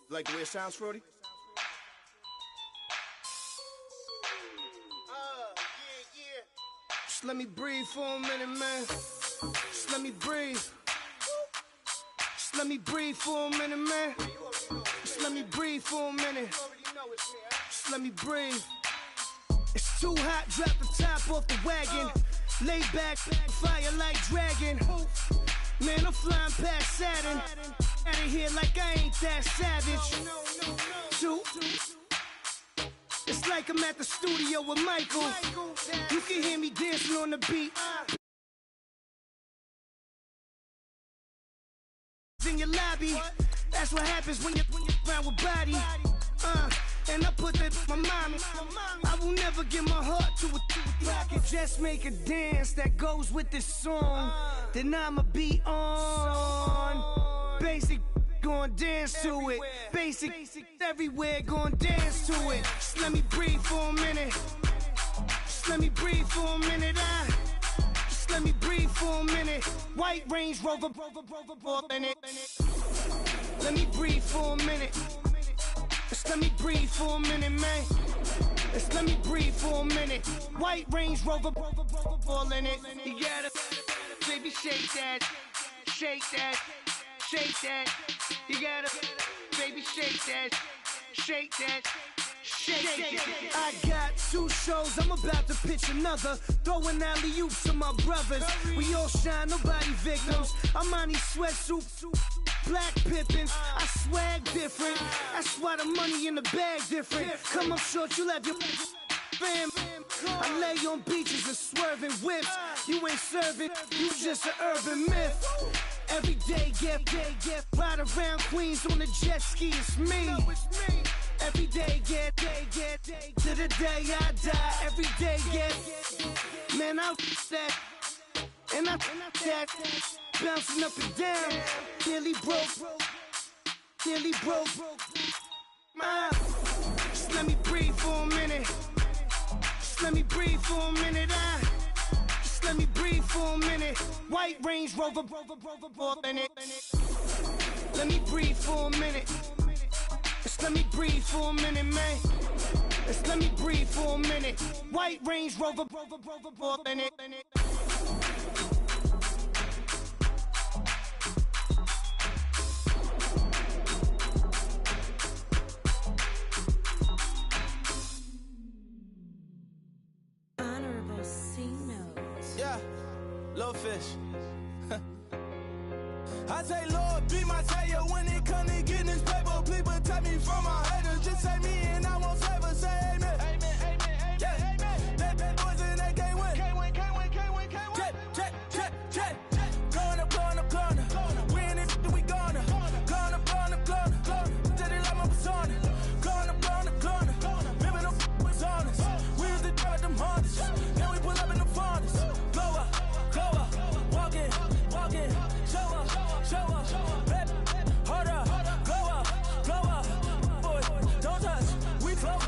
Like the way it sounds, Frody? let me breathe for a minute, man. Just let me breathe. Just let me breathe for a minute, man. Just let me breathe for a minute. Just let me breathe. It's too hot, drop the top off the wagon. Lay back, fire like dragon. Man, I'm flying past Saturn. Out of here like I ain't that savage. Two. It's like I'm at the studio with Michael. You can hear me dancing on the beat. In your lobby, that's what happens when you're around with body. And I put that in my mama. I will never give my heart to a I can just make a dance that goes with this song. Then I'ma be on. Basic, gon' dance to it. Basic, everywhere, gon' dance to it. Just let me breathe for a minute. Just let me breathe for a minute. Just let me breathe for a minute. White Range Rover, in it. Let me breathe for a minute. Just let me breathe for a minute, man. Just let me breathe for a minute. White Range Rover, all in it. You gotta, baby, shake that, shake that, shake that. You gotta, baby, shake that, shake that. Shake. I got 2 shows, I'm about to pitch another. Throwing alley-oops to my brothers. We all shine, nobody victims. I'm on these sweatsuits, black Pippins. I swag different. That's why the money in the bag different. Come up short, you'll have your fam. I lay on beaches and swerving whips. You ain't serving, you just an urban myth. Every day, get ride around Queens on the jet ski, it's me. Every day, get to the day I die. Every day, get man, I that and I that bouncing up and down. Nearly broke. Just let me breathe for a minute. Just let me breathe for a minute. Just let me breathe for a minute. White Range Rover, in it. Let me breathe for a minute. Just let me breathe for a minute, man. Just let me breathe for a minute. White Range Rover, in it. Honorable C notes. Yeah, little fish. I say, Lord, be my savior when it comes to getting this paper. Please protect me from my haters. Just say me and I won't save us. Say amen. Amen. Yeah. Amen. That boys and they can't win. Can't win. Check. Going up. We in it, we gonna. Going up. Did it like my persona. Going up. Remember them was honest. We used to drive them Hondas. Now we pull up in the Fondas. Glow up. Walk in. Show up. Baby, hold up. Glow up. Boy, don't touch. We flow up.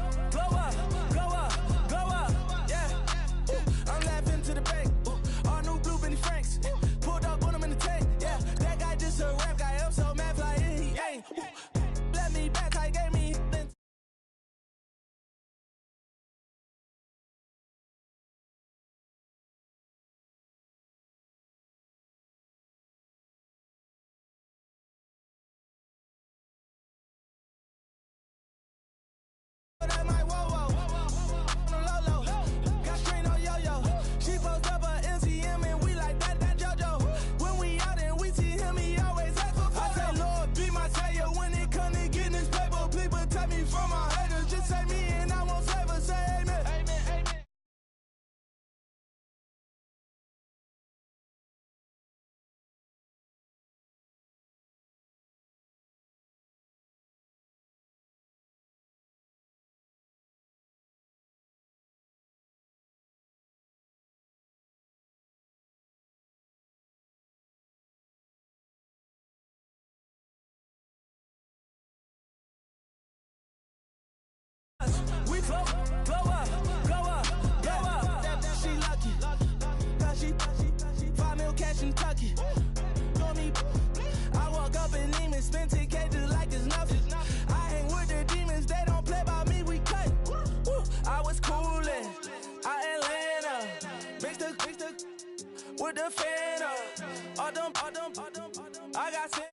Yeah. I'm laughing to the bank. All new blue Benny Franks. Pulled up, put him in the tank. Yeah, that guy just a rap guy. I'm so mad, fly in, he ain't. Let me back, I gave me. We flow up. She lucky, cause she 5 mil cash in Kentucky. Know me, I walk up and demons, spend 10K just like it's nothing. I hang with the demons, they don't play by me, we cut. I was coolin', out Atlanta, mixed the with the fan up. All them, I got sent.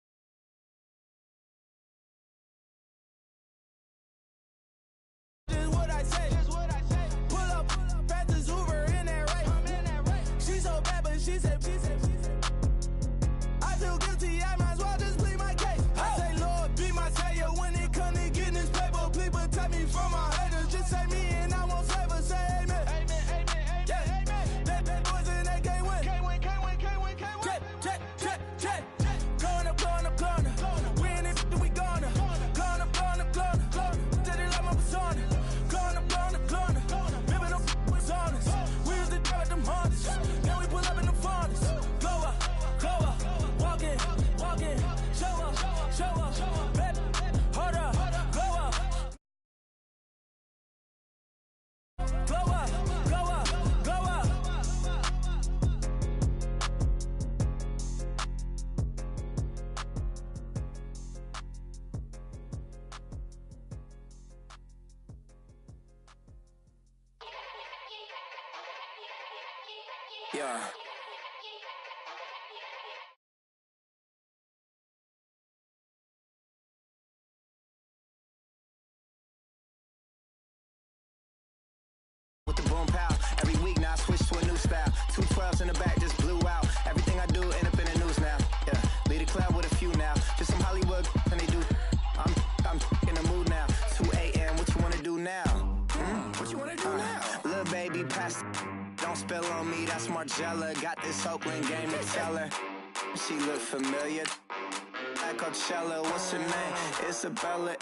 Just what I say. Pull up, pass the Uber in that race. She so bad, but she said. I feel guilty, I might as well just plead my case. I say, Lord, be my savior when it comes to getting this paper. Please protect me from my haters. Just say me and I won't save her. Say amen. Yeah. That boys and they can't win. Check. Going up. We in it, we gonna. Going up. Did it like my persona. Going up. Remember them was honest. We used to drive at them Hondas. Now we pull up in the Fondas. Glow up. Walking. Show up. Baby, hold up. Glow up. Yeah. With the boom pow, every week now I switch to a new style. 2 12s in the back just blew out. Everything I do end up in the news now. Yeah, lead a club with a few now. Just some Hollywood and they do. I'm in the mood now. 2 a.m. What you wanna do now? What you wanna do now? Little baby pass. Don't spill on me, that's Margella. Got this Oakland game to tell her. She look familiar. At Coachella, what's her name? Isabella,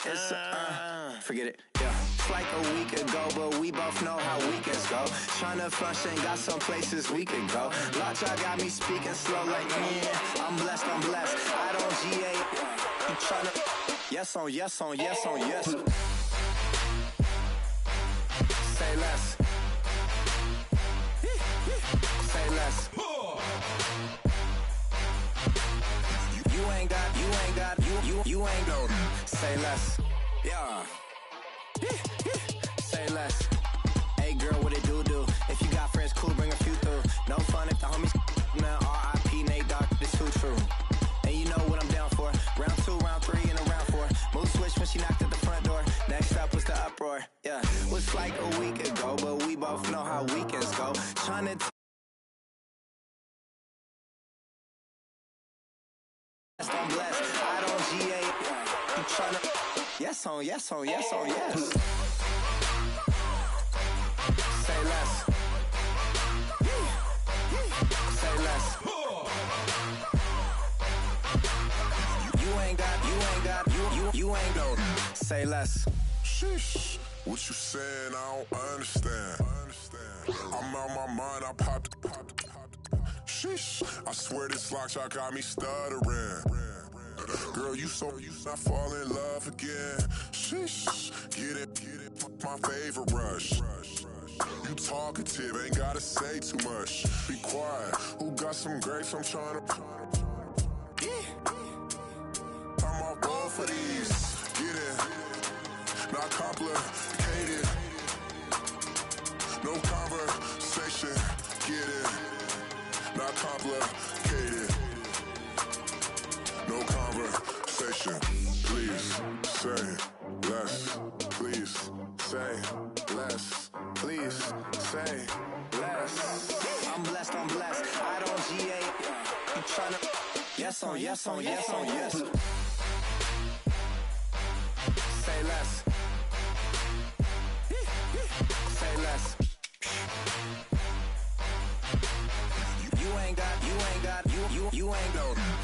forget it, yeah. It's like a week ago, but we both know how weekends go. Tryna function, got some places we could go. Lockjaw got me speaking slow like, yeah, I'm blessed. I don't GA. You tryna, yes on yes. Say less. Say less. You ain't got, you ain't got. Say less. Yeah. Say less. Hey girl, what it do? If you got friends, cool, bring a few through. No fun if the homies man. R.I.P. Nate Dogg, this too true. And you know what I'm down for. Round 2, round 3, and a round 4. Mood switch when she knocked at the front door. Next up was the uproar. Yeah, was like a week ago, but we both know how weekends go. Tryna. I'm blessed. I don't GA. You tryna. Yes on yes. Say less. Say less. You ain't got. You ain't got. Say less. Sheesh, what you saying? I don't understand. I'm out my mind. I popped. Sheesh, I swear this lock shot got me stuttering. Girl, you not fall in love again. Sheesh, get it, my favorite rush. You talkative, ain't gotta say too much. Be quiet, who got some grapes? I'm trying to. I'm all going for these. Get it, not complicated. No conversation, get it. Not complicated. No conversation. Please say less. Please say less. Please say less. I'm blessed. I don't GA. You tryna. Yes on yes. Say less. Say less. You ain't got. You ain't got.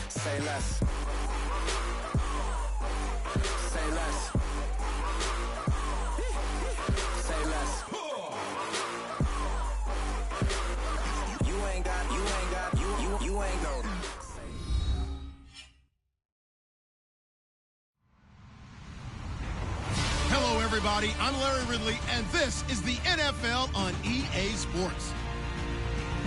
Say less. Say less. Say less. You ain't got. You ain't got. Hello, everybody. I'm Larry Ridley, and this is the NFL on EA Sports.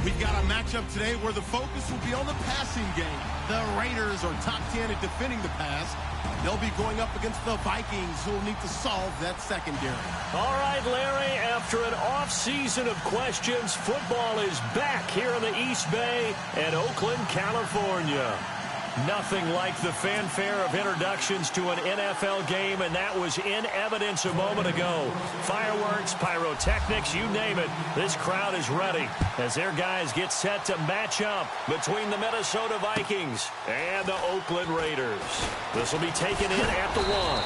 We've got a matchup today where the focus will be on the passing game. The Raiders are top 10 at defending the pass. They'll be going up against the Vikings, who will need to solve that secondary. All right, Larry, after an off-season of questions, football is back here in the East Bay and Oakland, California. Nothing like the fanfare of introductions to an NFL game, and that was in evidence a moment ago. Fireworks, pyrotechnics, you name it. This crowd is ready as their guys get set to match up between the Minnesota Vikings and the Oakland Raiders. This will be taken in at the 1.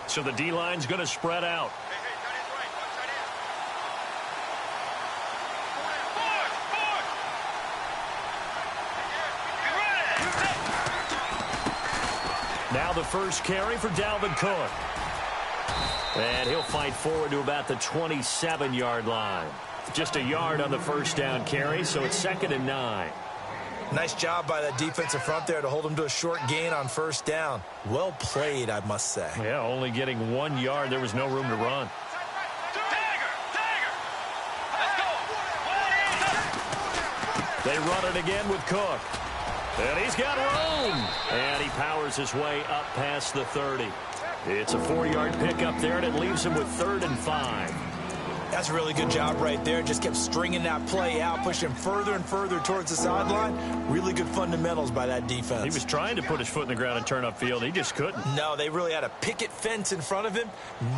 So the D-line's going to spread out. Now the first carry for Dalvin Cook. And he'll fight forward to about the 27-yard line. Just a yard on the first down carry, so it's 2nd and 9. Nice job by that defensive front there to hold him to a short gain on first down. Well played, I must say. Yeah, only getting 1 yard. There was no room to run. They run it again with Cook. And he's got room. And he powers his way up past the 30. It's a 4-yard pickup there, and it leaves him with 3rd and 5. That's a really good job right there. Just kept stringing that play out, pushing him further and further towards the sideline. Really good fundamentals by that defense. He was trying to put his foot in the ground and turn upfield. He just couldn't. No, they really had a picket fence in front of him.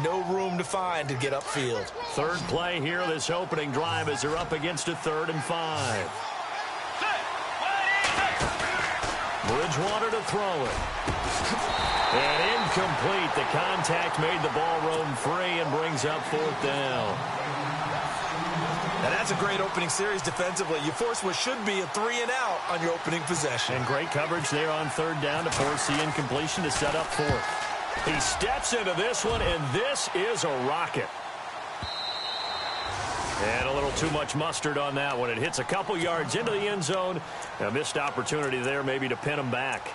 No room to find to get upfield. Third play here, this opening drive, as they're up against a 3rd and 5. Bridgewater to throw it. And incomplete. The contact made the ball roam free and brings up 4th down. Now that's a great opening series defensively. You force what should be a 3-and-out on your opening possession. And great coverage there on 3rd down to force the incompletion to set up 4th. He steps into this one, and this is a rocket. And a little too much mustard on that one. It hits a couple yards into the end zone. A missed opportunity there maybe to pin him back.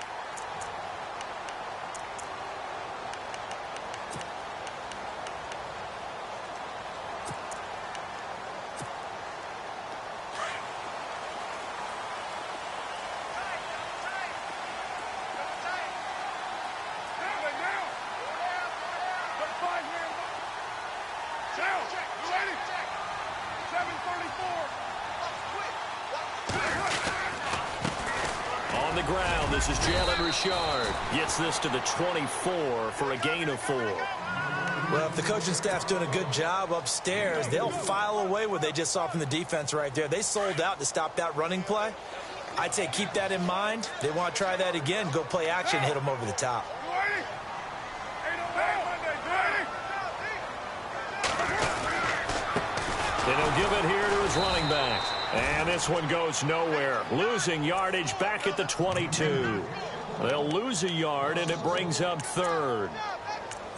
This is Jalen Richard. Gets this to the 24 for a gain of 4. Well, if the coaching staff's doing a good job upstairs, they'll file away what they just saw from the defense right there. They sold out to stop that running play. I'd say keep that in mind. They want to try that again. Go play action, hit them over the top. And he'll give it here to his running back. And this one goes nowhere. Losing yardage back at the 22. They'll lose a yard, and it brings up 3rd.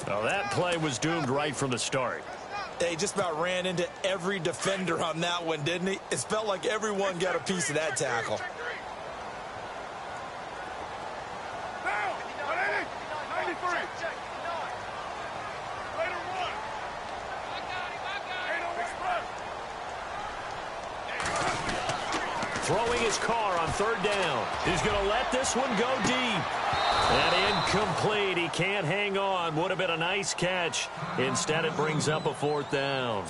Now, that play was doomed right from the start. They just about ran into every defender on that one, didn't he? It felt like everyone got a piece of that tackle. Throwing his car on 3rd down. He's going to let this one go deep. And incomplete. He can't hang on. Would have been a nice catch. Instead, it brings up a 4th down.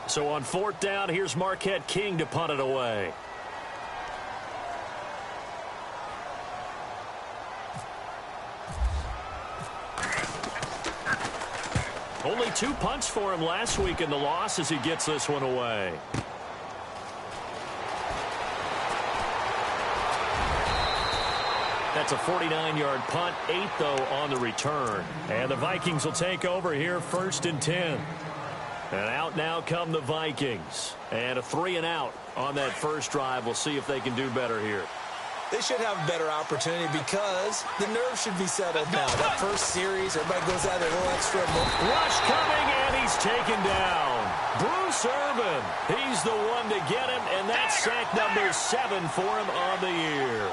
So on 4th down, here's Marquette King to punt it away. Only 2 punts for him last week in the loss as he gets this one away. That's a 49-yard punt, 8 though on the return. And the Vikings will take over here 1st and 10. And out now come the Vikings. And a 3-and-out on that first drive. We'll see if they can do better here. They should have a better opportunity because the nerves should be settled now. That first series, everybody goes out there a little extra. Rush coming, and he's taken down. Bruce Irvin, he's the one to get him, and that's sack number 7 for him on the year.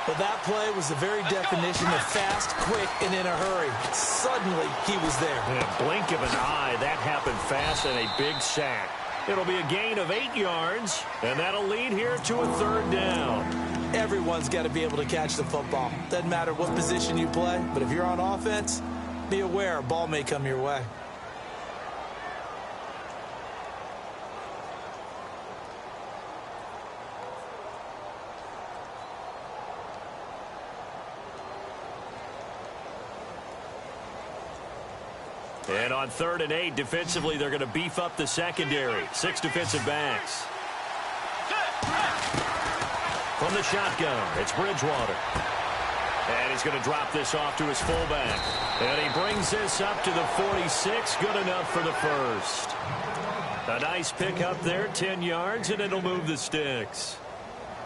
But that play was the very definition of fast, quick, and in a hurry. Suddenly, he was there. In a blink of an eye, that happened fast and a big sack. It'll be a gain of 8 yards, and that'll lead here to a 3rd down. Everyone's got to be able to catch the football. Doesn't matter what position you play, but if you're on offense, be aware a ball may come your way. And on 3rd and 8, defensively, they're going to beef up the secondary. 6 defensive backs. From the shotgun, it's Bridgewater. And he's going to drop this off to his fullback. And he brings this up to the 46. Good enough for the first. A nice pick up there, 10 yards, and it'll move the sticks.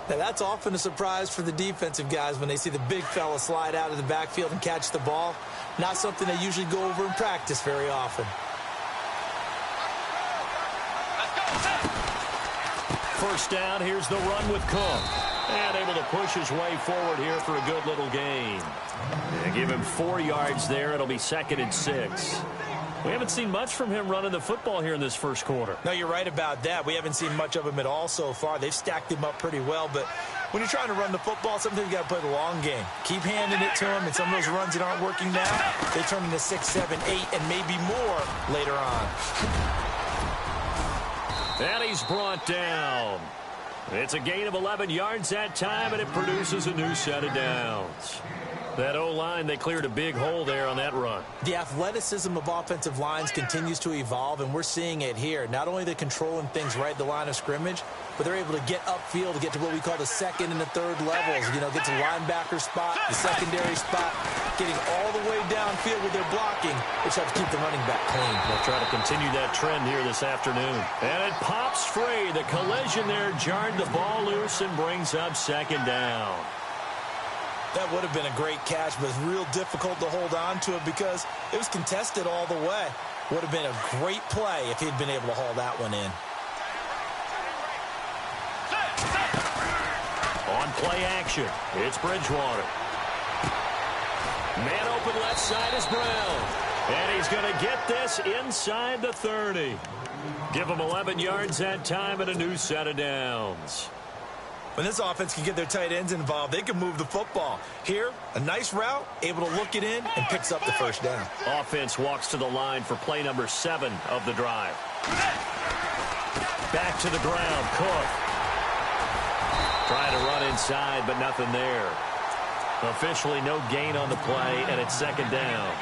Now, that's often a surprise for the defensive guys when they see the big fella slide out of the backfield and catch the ball. Not something they usually go over in practice very often. First down, here's the run with Cook. And able to push his way forward here for a good little gain. And give him 4 yards there. It'll be 2nd and 6. We haven't seen much from him running the football here in this first quarter. No, you're right about that. We haven't seen much of him at all so far. They've stacked him up pretty well, but when you're trying to run the football, sometimes you got to play the long game. Keep handing it to him, and some of those runs that aren't working now, they turn into 6, 7, 8, and maybe more later on. And he's brought down. It's a gain of 11 yards that time, and it produces a new set of downs. That O-line, they cleared a big hole there on that run. The athleticism of offensive lines continues to evolve, and we're seeing it here. Not only are they controlling things right at the line of scrimmage, but they're able to get upfield to get to what we call the 2nd and the 3rd levels. You know, get to the linebacker spot, the secondary spot, getting all the way downfield with their blocking, which helps keep the running back clean. They'll try to continue that trend here this afternoon. And it pops free. The collision there jarred the ball loose and brings up 2nd down. That would have been a great catch, but it's real difficult to hold on to it because it was contested all the way. Would have been a great play if he'd been able to haul that one in. On play action, it's Bridgewater. Man open left side is Brown. And he's going to get this inside the 30. Give him 11 yards that time and a new set of downs. When this offense can get their tight ends involved, they can move the football. Here, a nice route, able to look it in, and picks up the first down. Offense walks to the line for play number 7 of the drive. Back to the ground, Cook. Trying to run inside, but nothing there. Officially no gain on the play, and it's 2nd down.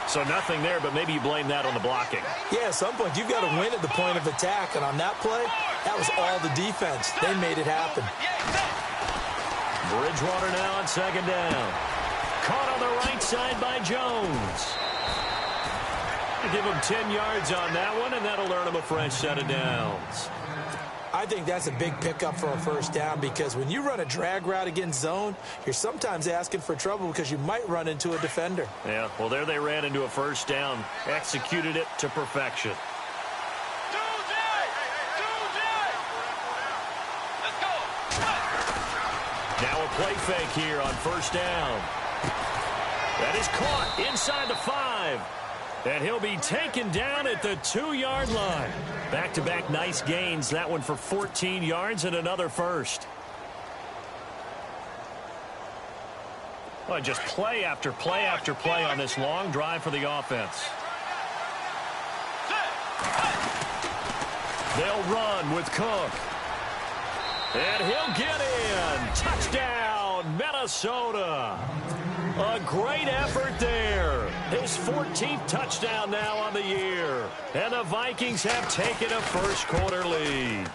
So nothing there, but maybe you blame that on the blocking. Yeah, at some point, you've got to win at the point of attack. And on that play, that was all the defense. They made it happen. Bridgewater now on 2nd down. Caught on the right side by Jones. Give him 10 yards on that one, and that'll earn him a fresh set of downs. I think that's a big pickup for a first down because when you run a drag route against zone, you're sometimes asking for trouble because you might run into a defender. Yeah, well, there they ran into a first down, executed it to perfection. Let's go. Now a play fake here on 1st down. That is caught inside the 5. And he'll be taken down at the 2-yard line. Back-to-back nice gains. That one for 14 yards and another first. Well, just play after play after play on this long drive for the offense. They'll run with Cook. And he'll get in. Touchdown, Minnesota. A great effort there. His 14th touchdown now on the year. And the Vikings have taken a first quarter lead.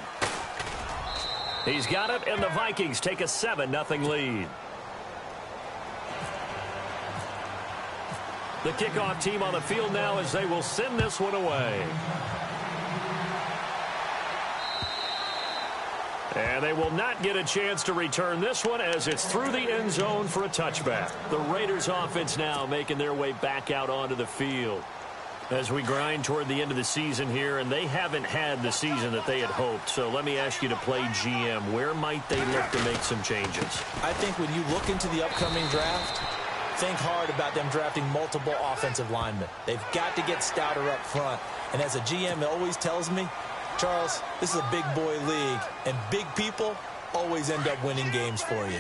He's got it, and the Vikings take a 7-0 lead. The kickoff team on the field now as they will send this one away. And they will not get a chance to return this one as it's through the end zone for a touchback. The Raiders offense now making their way back out onto the field as we grind toward the end of the season here, and they haven't had the season that they had hoped. So let me ask you to play GM. Where might they look to make some changes? I think when you look into the upcoming draft, think hard about them drafting multiple offensive linemen. They've got to get stouter up front. And as a GM, it always tells me, Charles, this is a big boy league, and big people always end up winning games for you.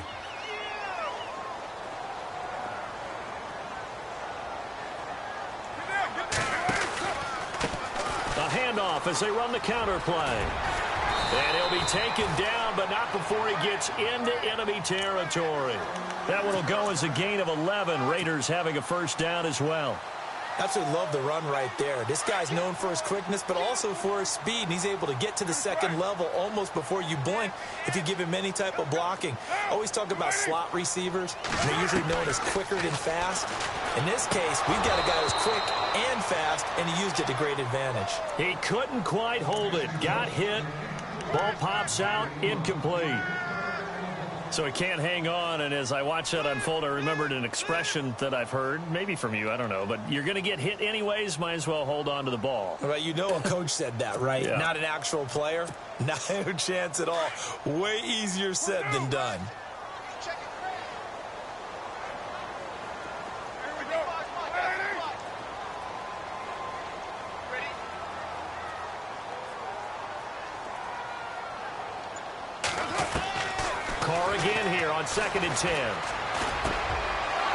A handoff as they run the counter play. And he'll be taken down, but not before he gets into enemy territory. That one will go as a gain of 11. Raiders having a first down as well. Absolutely love the run right there. This guy's known for his quickness, but also for his speed, and he's able to get to the second level almost before you blink if you give him any type of blocking. Always talk about slot receivers. They're usually known as quicker than fast. In this case, we've got a guy who's quick and fast, and he used it to great advantage. He couldn't quite hold it. Got hit. Ball pops out. Incomplete. So he can't hang on, and as I watch that unfold, I remembered an expression that I've heard, maybe from you, I don't know, but you're going to get hit anyways, might as well hold on to the ball. Right, you know a coach said that, right? Yeah. Not an actual player. Not a chance at all. Way easier said than done. Carr again here on 2nd and 10.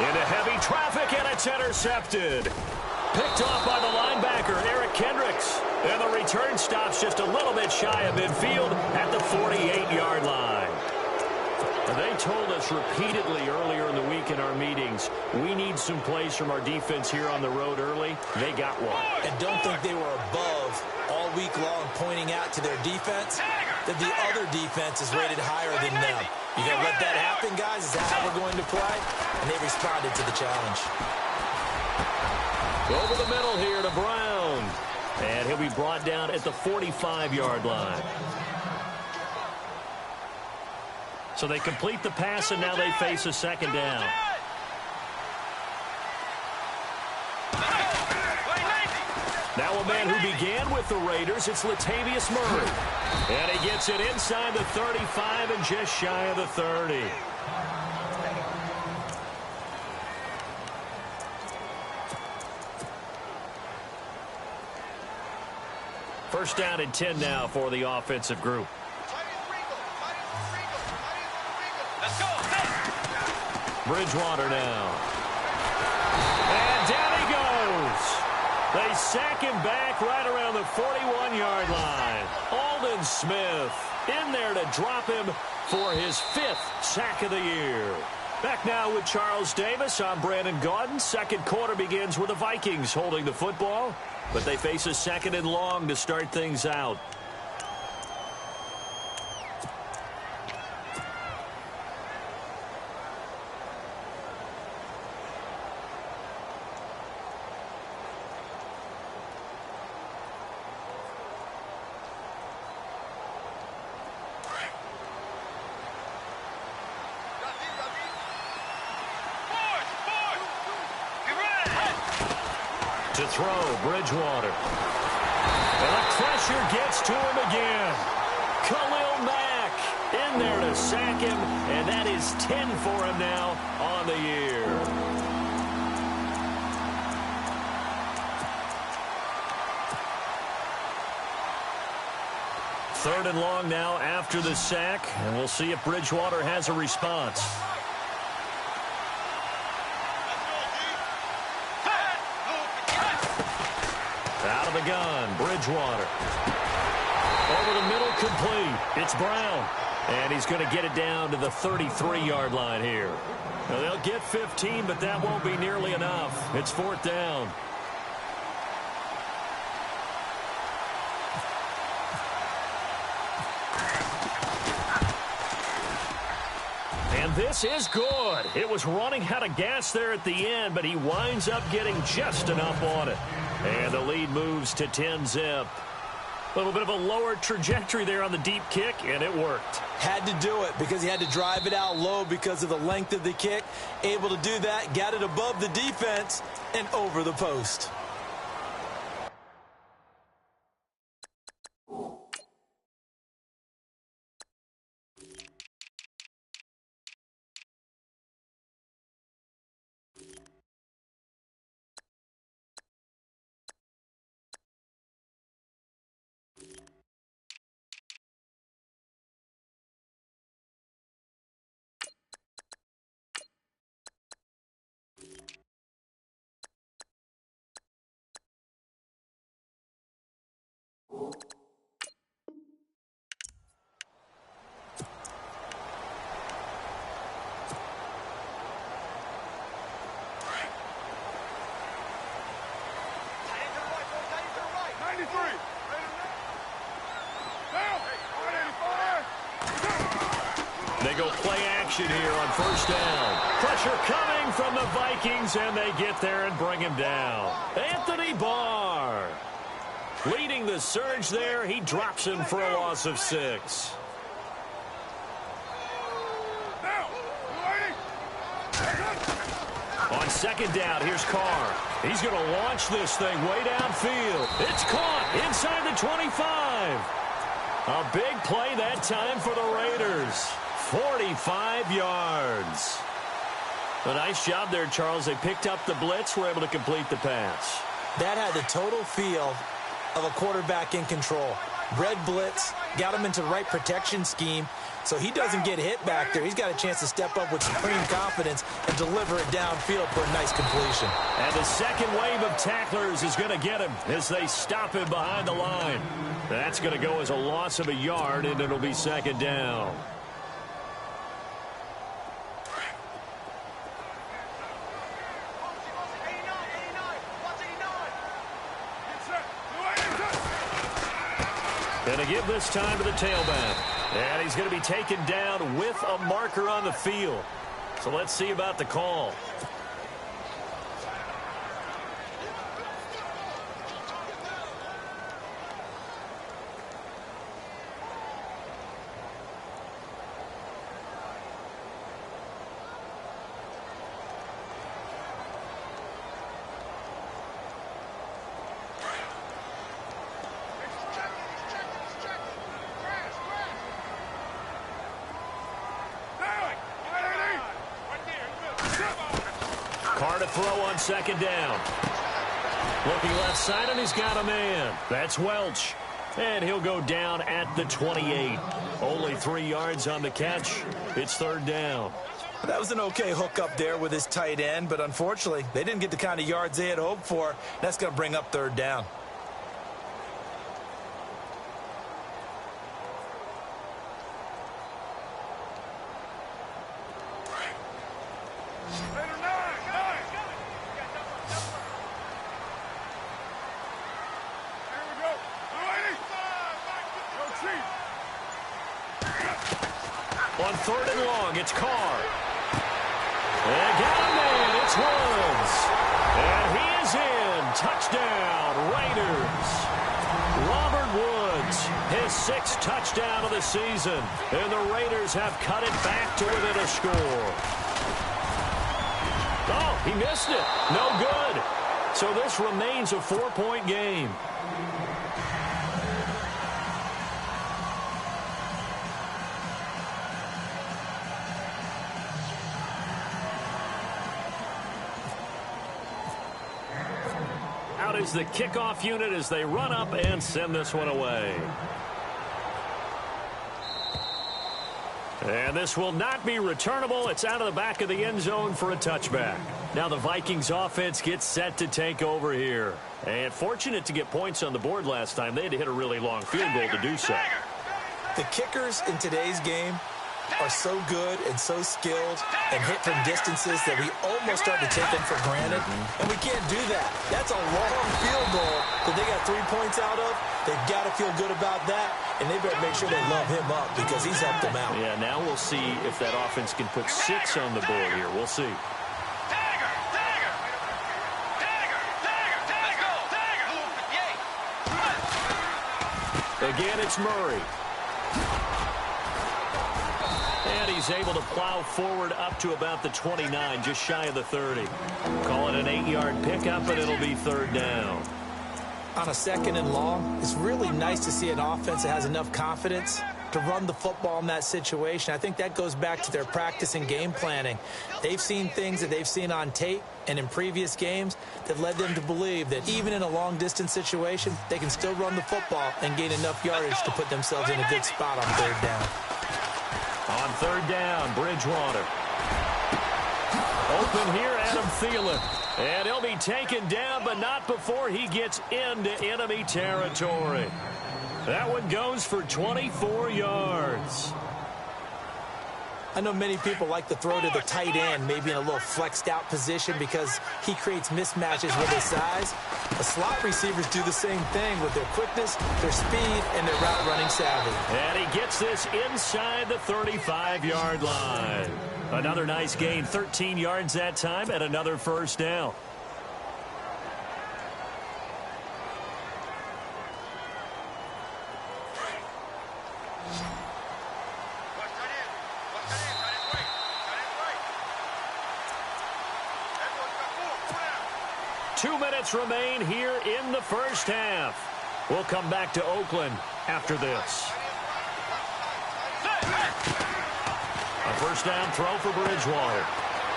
Into heavy traffic, and it's intercepted. Picked off by the linebacker, Eric Kendricks. And the return stops just a little bit shy of midfield at the 48-yard line. And they told us repeatedly earlier in the week in our meetings, we need some plays from our defense here on the road early. They got one. And don't think they were above all week long pointing out to their defense that the other defense is rated higher than them. You going to let that happen, guys? Is that how we're going to play? And they responded to the challenge. Over the middle here to Brown. And he'll be brought down at the 45-yard line. So they complete the pass, and now they face a second down. Now a man who began with the Raiders, it's Latavius Murray. And he gets it inside the 35 and just shy of the 30. First down and 10 now for the offensive group. Bridgewater now. And down he goes. They sack him back right around the 41-yard line. Aldon Smith in there to drop him for his 5th sack of the year. Back now with Charles Davis. I'm Brandon Gaudin. Second quarter begins with the Vikings holding the football, but they face a 2nd and long to start things out. To throw, Bridgewater. And the pressure gets to him again. Khalil Mack in there to sack him, and that is 10 for him now on the year. Third and long now after the sack, and we'll see if Bridgewater has a response. Out of the gun, Bridgewater. Over the middle, complete. It's Brown. And he's going to get it down to the 33-yard line here. Now, they'll get 15, but that won't be nearly enough. It's 4th down. And this is good. It was running out of gas there at the end, but he winds up getting just enough on it. And the lead moves to 10-zip. A little bit of a lower trajectory there on the deep kick, and it worked. Had to do it because he had to drive it out low because of the length of the kick. Able to do that, got it above the defense and over the post. They go play action here on first down. Pressure coming from the Vikings, and they get there and bring him down. Anthony Barr leading the surge there. He drops him for a loss of 6. On second down, here's Carr. He's going to launch this thing way downfield. It's caught inside the 25. A big play that time for the Raiders. 45 yards. A nice job there, Charles. They picked up the blitz, were able to complete the pass. That had the total feel of a quarterback in control. Red blitz, got him into the right protection scheme, so he doesn't get hit back there. He's got a chance to step up with supreme confidence and deliver it downfield for a nice completion. And the second wave of tacklers is going to get him as they stop him behind the line. That's going to go as a loss of a yard, and it'll be second down. Going to give this time to the tailback. And he's going to be taken down with a marker on the field. So let's see about the call. Carr to throw on second down. Looking left side, and he's got a man. That's Welch. And he'll go down at the 28. Only 3 yards on the catch. It's third down. That was an okay hook up there with his tight end, but unfortunately, they didn't get the kind of yards they had hoped for. That's going to bring up third down. On third and long, it's Carr. They got a man. It's Woods. And he is in. Touchdown, Raiders. Robert Woods, his 6th touchdown of the season. And the Raiders have cut it back to within a score. Oh, he missed it. No good. So this remains a 4-point game. Out is the kickoff unit as they run up and send this one away. And this will not be returnable. It's out of the back of the end zone for a touchback. Now the Vikings offense gets set to take over here. And fortunate to get points on the board last time. They had to hit a really long field goal to do so. The kickers in today's game are so good and so skilled and hit from distances that we almost start to take them for granted, and we can't do that. That's a long field goal that they got 3 points out of. They've got to feel good about that, and they better make sure they love him up because he's helped them out. Yeah, now we'll see if that offense can put 6 on the board here. We'll see. Again, it's Murray. And he's able to plow forward up to about the 29, just shy of the 30. Call it an 8-yard pickup, but it'll be third down. On a 2nd and long, it's really nice to see an offense that has enough confidence to run the football in that situation. I think that goes back to their practice and game planning. They've seen things that they've seen on tape and in previous games that led them to believe that even in a long-distance situation, they can still run the football and gain enough yardage to put themselves in a good spot on third down. On third down, Bridgewater. Open here, Adam Thielen. And he'll be taken down, but not before he gets into enemy territory. That one goes for 24 yards. I know many people like to throw to the tight end, maybe in a little flexed out position because he creates mismatches with his size. The slot receivers do the same thing with their quickness, their speed, and their route running savvy. And he gets this inside the 35-yard line. Another nice gain, 13 yards that time, and another first down. Two minutes remain here in the first half. We'll come back to Oakland after this. A first down throw for Bridgewater.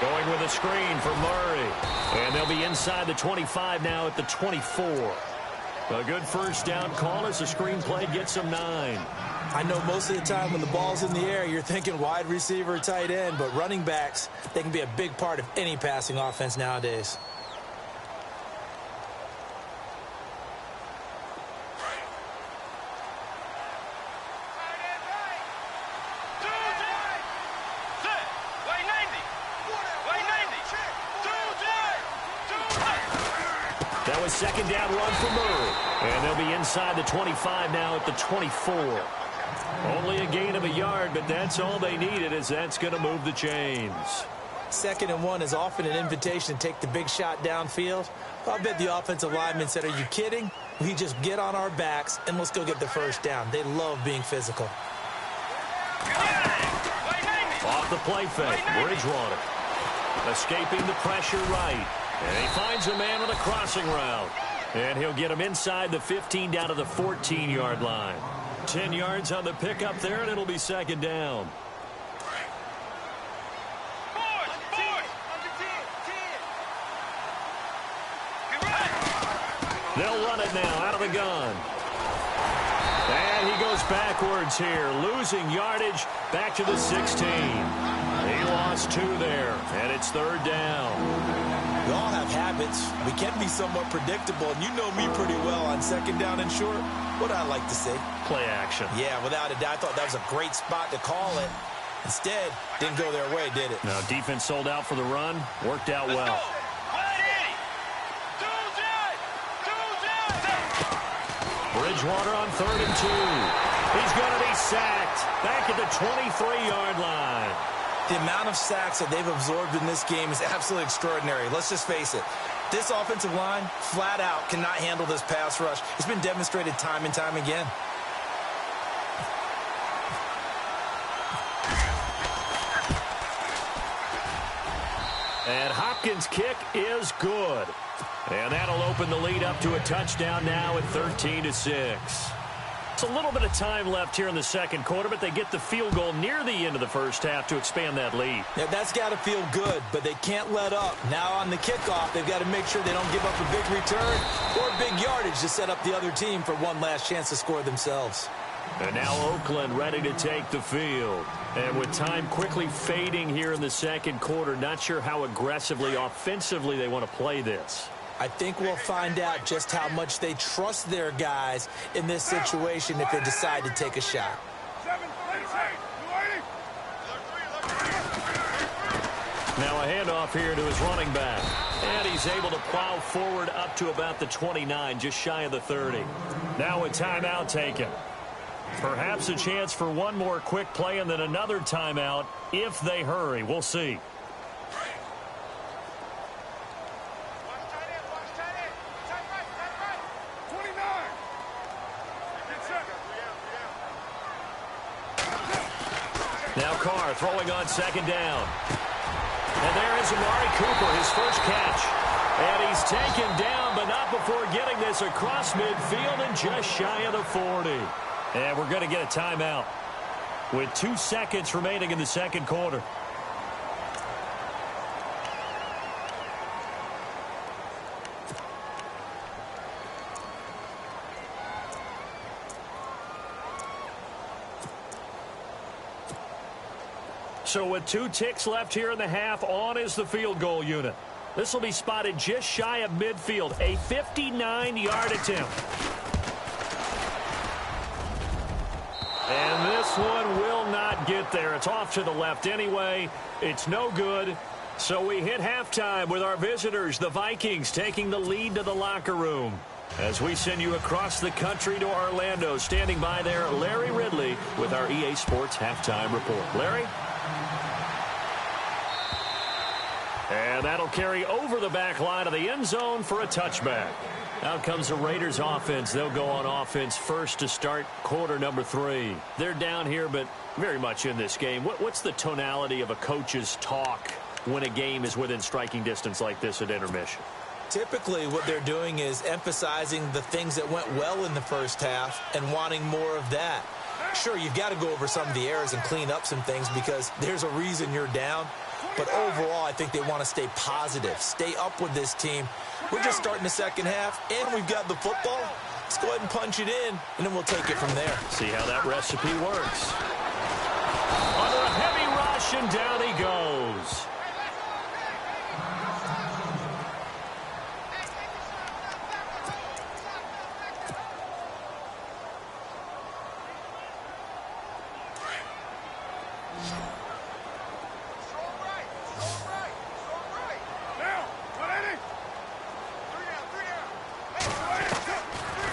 Going with a screen for Murray. And they'll be inside the 25 now at the 24. A good first down call as the screenplay gets them 9. I know most of the time when the ball's in the air, you're thinking wide receiver, tight end, but running backs, they can be a big part of any passing offense nowadays. That was second down run for Murray. And they'll be inside the 25 now at the 24. Only a gain of a yard, but that's all they needed as that's going to move the chains. 2nd and 1 is often an invitation to take the big shot downfield. I bet the offensive linemen said, are you kidding? We just get on our backs and let's go get the first down. They love being physical. Off the play fake, Bridgewater. Escaping the pressure right. And he finds a man with a crossing route. And he'll get him inside the 15 down to the 14-yard line. 10 yards on the pickup there, and it'll be second down. They'll run it now out of the gun. And he goes backwards here, losing yardage back to the 16. He lost 2 there, and it's third down. We all have habits. We can be somewhat predictable, and you know me pretty well on second down and short. What I like to say? Play action. Yeah, without a doubt. I thought that was a great spot to call it. Instead, didn't go their way, did it? No, defense sold out for the run. Worked out well. Bridgewater on 3rd and 2. He's going to be sacked back at the 23-yard line. The amount of sacks that they've absorbed in this game is absolutely extraordinary. Let's just face it. This offensive line, flat out, cannot handle this pass rush. It's been demonstrated time and time again. And Hopkins' kick is good. And that'll open the lead up to a touchdown now at 13-6. It's a little bit of time left here in the second quarter, but they get the field goal near the end of the first half to expand that lead. Yeah, that's got to feel good, but they can't let up. Now on the kickoff, they've got to make sure they don't give up a big return or big yardage to set up the other team for one last chance to score themselves. And now Oakland ready to take the field. And with time quickly fading here in the second quarter, not sure how aggressively, offensively they want to play this. I think we'll find out just how much they trust their guys in this situation if they decide to take a shot. Now a handoff here to his running back. And he's able to plow forward up to about the 29, just shy of the 30. Now a timeout taken. Perhaps a chance for one more quick play and then another timeout if they hurry. We'll see. Now Carr throwing on second down. And there is Amari Cooper, his first catch. And he's taken down, but not before getting this across midfield and just shy of the 40. And we're going to get a timeout with 2 seconds remaining in the second quarter. So with 2 ticks left here in the half, on is the field goal unit. This will be spotted just shy of midfield, a 59-yard attempt. And this one will not get there. It's off to the left anyway. It's no good. So we hit halftime with our visitors, the Vikings, taking the lead to the locker room. As we send you across the country to Orlando, standing by there, Larry Ridley with our EA Sports Halftime Report. Larry? And that'll carry over the back line of the end zone for a touchback. Out comes the Raiders offense. They'll go on offense first to start quarter number 3. They're down here, but very much in this game. What's the tonality of a coach's talk when a game is within striking distance like this at intermission? Typically, what they're doing is emphasizing the things that went well in the first half and wanting more of that. Sure, you've got to go over some of the errors and clean up some things because there's a reason you're down. But overall, I think they want to stay positive, stay up with this team. We're just starting the second half, and we've got the football. Let's go ahead and punch it in, and then we'll take it from there. See how that recipe works. Under a heavy rush, and down he goes.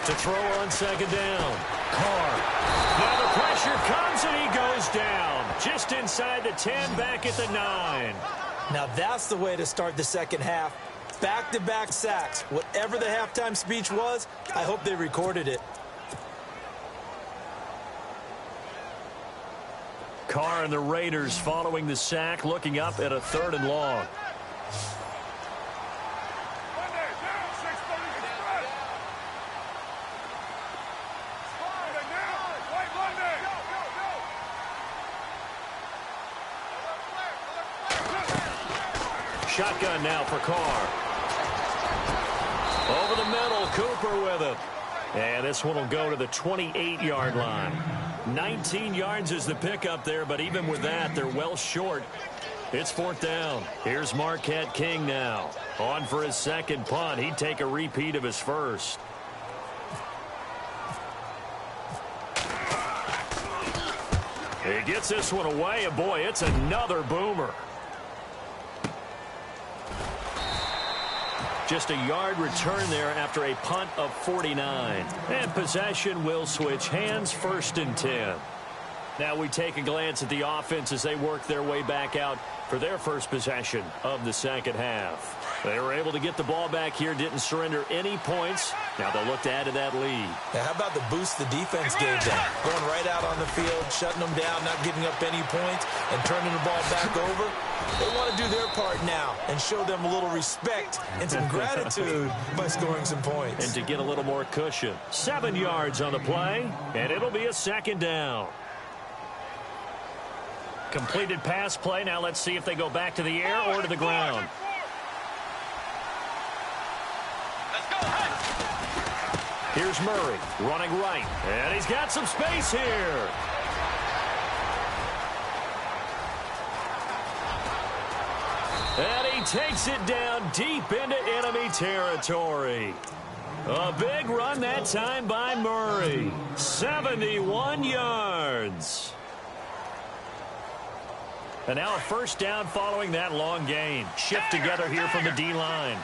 To throw on second down. Carr. Now the pressure comes and he goes down. Just inside the 10, back at the 9. Now that's the way to start the second half. Back-to-back sacks. Whatever the halftime speech was, I hope they recorded it. Carr and the Raiders following the sack, looking up at a 3rd and long. Shotgun now for Carr. Over the middle, Cooper with it. And this one will go to the 28-yard line. 19 yards is the pickup there, but even with that, they're well short. It's 4th down. Here's Marquette King now. On for his second punt. He'd take a repeat of his first. He gets this one away, and boy, it's another boomer. Just a yard return there after a punt of 49. And possession will switch hands, 1st and 10. Now we take a glance at the offense as they work their way back out for their first possession of the second half. They were able to get the ball back here, didn't surrender any points. Now they'll look to add to that lead. Now, how about the boost the defense gave them? Going right out on the field, shutting them down, not giving up any points, and turning the ball back over. They want to do their part now and show them a little respect and some gratitude by scoring some points. And to get a little more cushion. 7 yards on the play, and it'll be a 2nd down. Completed pass play. Now let's see if they go back to the air or to the ground. Here's Murray running right. And he's got some space here. And he takes it down deep into enemy territory. A big run that time by Murray. 71 yards. And now a 1st down following that long gain. Shift together here from the D-line.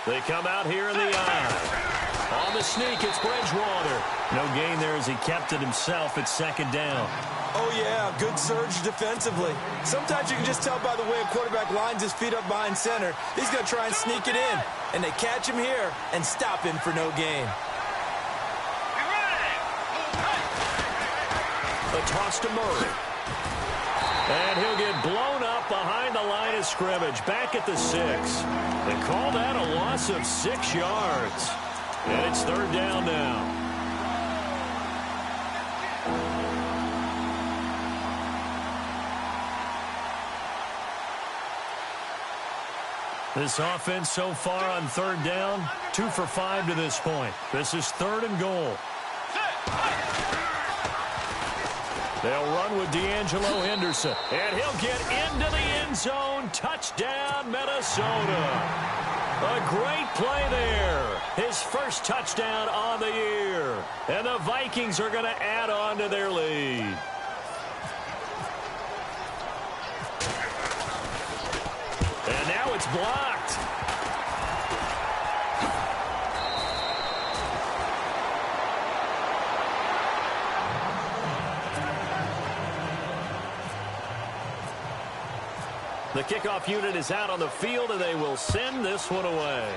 They come out here in the eye. On the sneak, it's Bridgewater. No gain there as he kept it himself at 2nd down. Oh, yeah, good surge defensively. Sometimes you can just tell by the way a quarterback lines his feet up behind center. He's going to try and sneak it in. And they catch him here and stop him for no gain. A toss to Murray. And he'll get blown up behind the line of scrimmage, back at the 6. They call that a loss of 6 yards. And it's 3rd down now. This offense so far on 3rd down, 2 for 5 to this point. This is 3rd and goal. They'll run with D'Angelo Henderson. And he'll get into the end zone. Touchdown, Minnesota. A great play there. His first touchdown on the year. And the Vikings are going to add on to their lead. And now it's blocked. The kickoff unit is out on the field, and they will send this one away.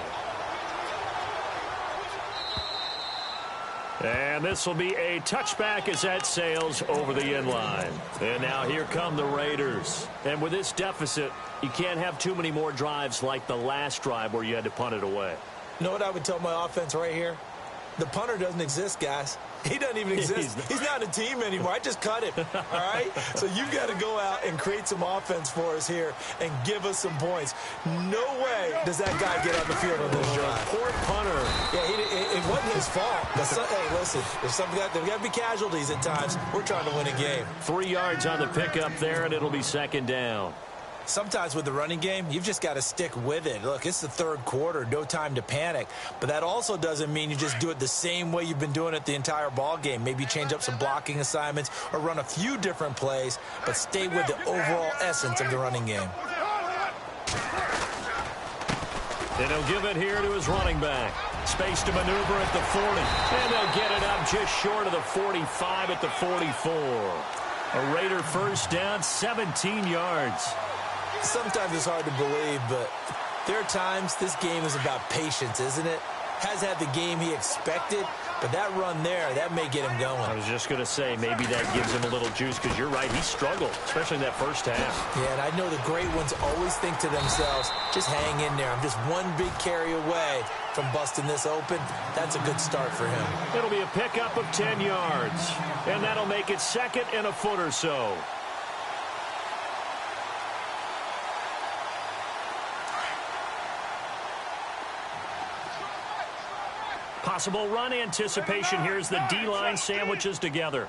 And this will be a touchback as that sails over the end line. And now here come the Raiders. And with this deficit, you can't have too many more drives like the last drive where you had to punt it away. You know what I would tell my offense right here? The punter doesn't exist, guys. He doesn't even exist. He's not a team anymore. I just cut him, all right? So you've got to go out and create some offense for us here and give us some points. No way does that guy get on the field on this drive. Poor punter. Yeah, it wasn't his fault. But hey, listen, there's got to be casualties at times. We're trying to win a game. 3 yards on the pickup there, and it'll be 2nd down. Sometimes with the running game, you've just got to stick with it. Look, it's the 3rd quarter, no time to panic. But that also doesn't mean you just do it the same way you've been doing it the entire ball game. Maybe change up some blocking assignments or run a few different plays, but stay with the overall essence of the running game. And he'll give it here to his running back. Space to maneuver at the 40. And they'll get it up just short of the 45 at the 44. A Raider first down, 17 yards. Sometimes it's hard to believe, but there are times this game is about patience, isn't it? Has had the game he expected, but that run there, that may get him going. I was just going to say, maybe that gives him a little juice, because you're right, he struggled, especially in that first half. Yeah, and I know the great ones always think to themselves, just hang in there. I'm just one big carry away from busting this open. That's a good start for him. It'll be a pickup of 10 yards, and that'll make it 2nd and a foot or so. Possible run anticipation here as the D-line sandwiches together.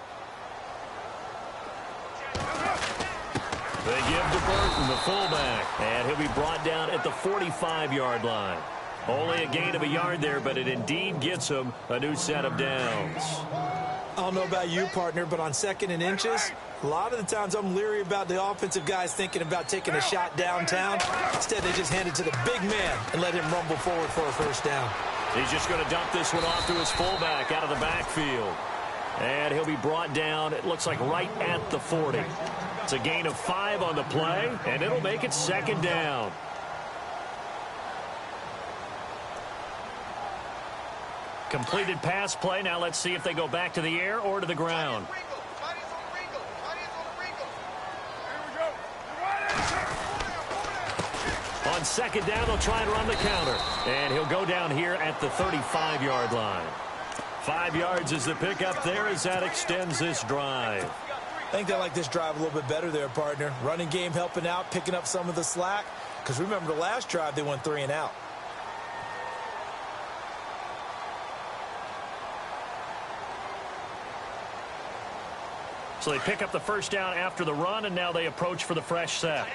They give to Burton, the fullback, and he'll be brought down at the 45-yard line. Only a gain of a yard there, but it indeed gets him a new set of downs. I don't know about you, partner, but on 2nd and inches, a lot of the times I'm leery about the offensive guys thinking about taking a shot downtown. Instead, they just hand it to the big man and let him rumble forward for a first down. He's just going to dump this one off to his fullback out of the backfield. And he'll be brought down, it looks like, right at the 40. It's a gain of 5 on the play, and it'll make it 2nd down. Completed pass play. Now let's see if they go back to the air or to the ground. On 2nd down, they'll try and run the counter. And he'll go down here at the 35-yard line. 5 yards is the pickup there as that extends this drive. I think they like this drive a little bit better there, partner. Running game helping out, picking up some of the slack. Because remember, the last drive, they went 3 and out. So they pick up the first down after the run, and now they approach for the fresh set.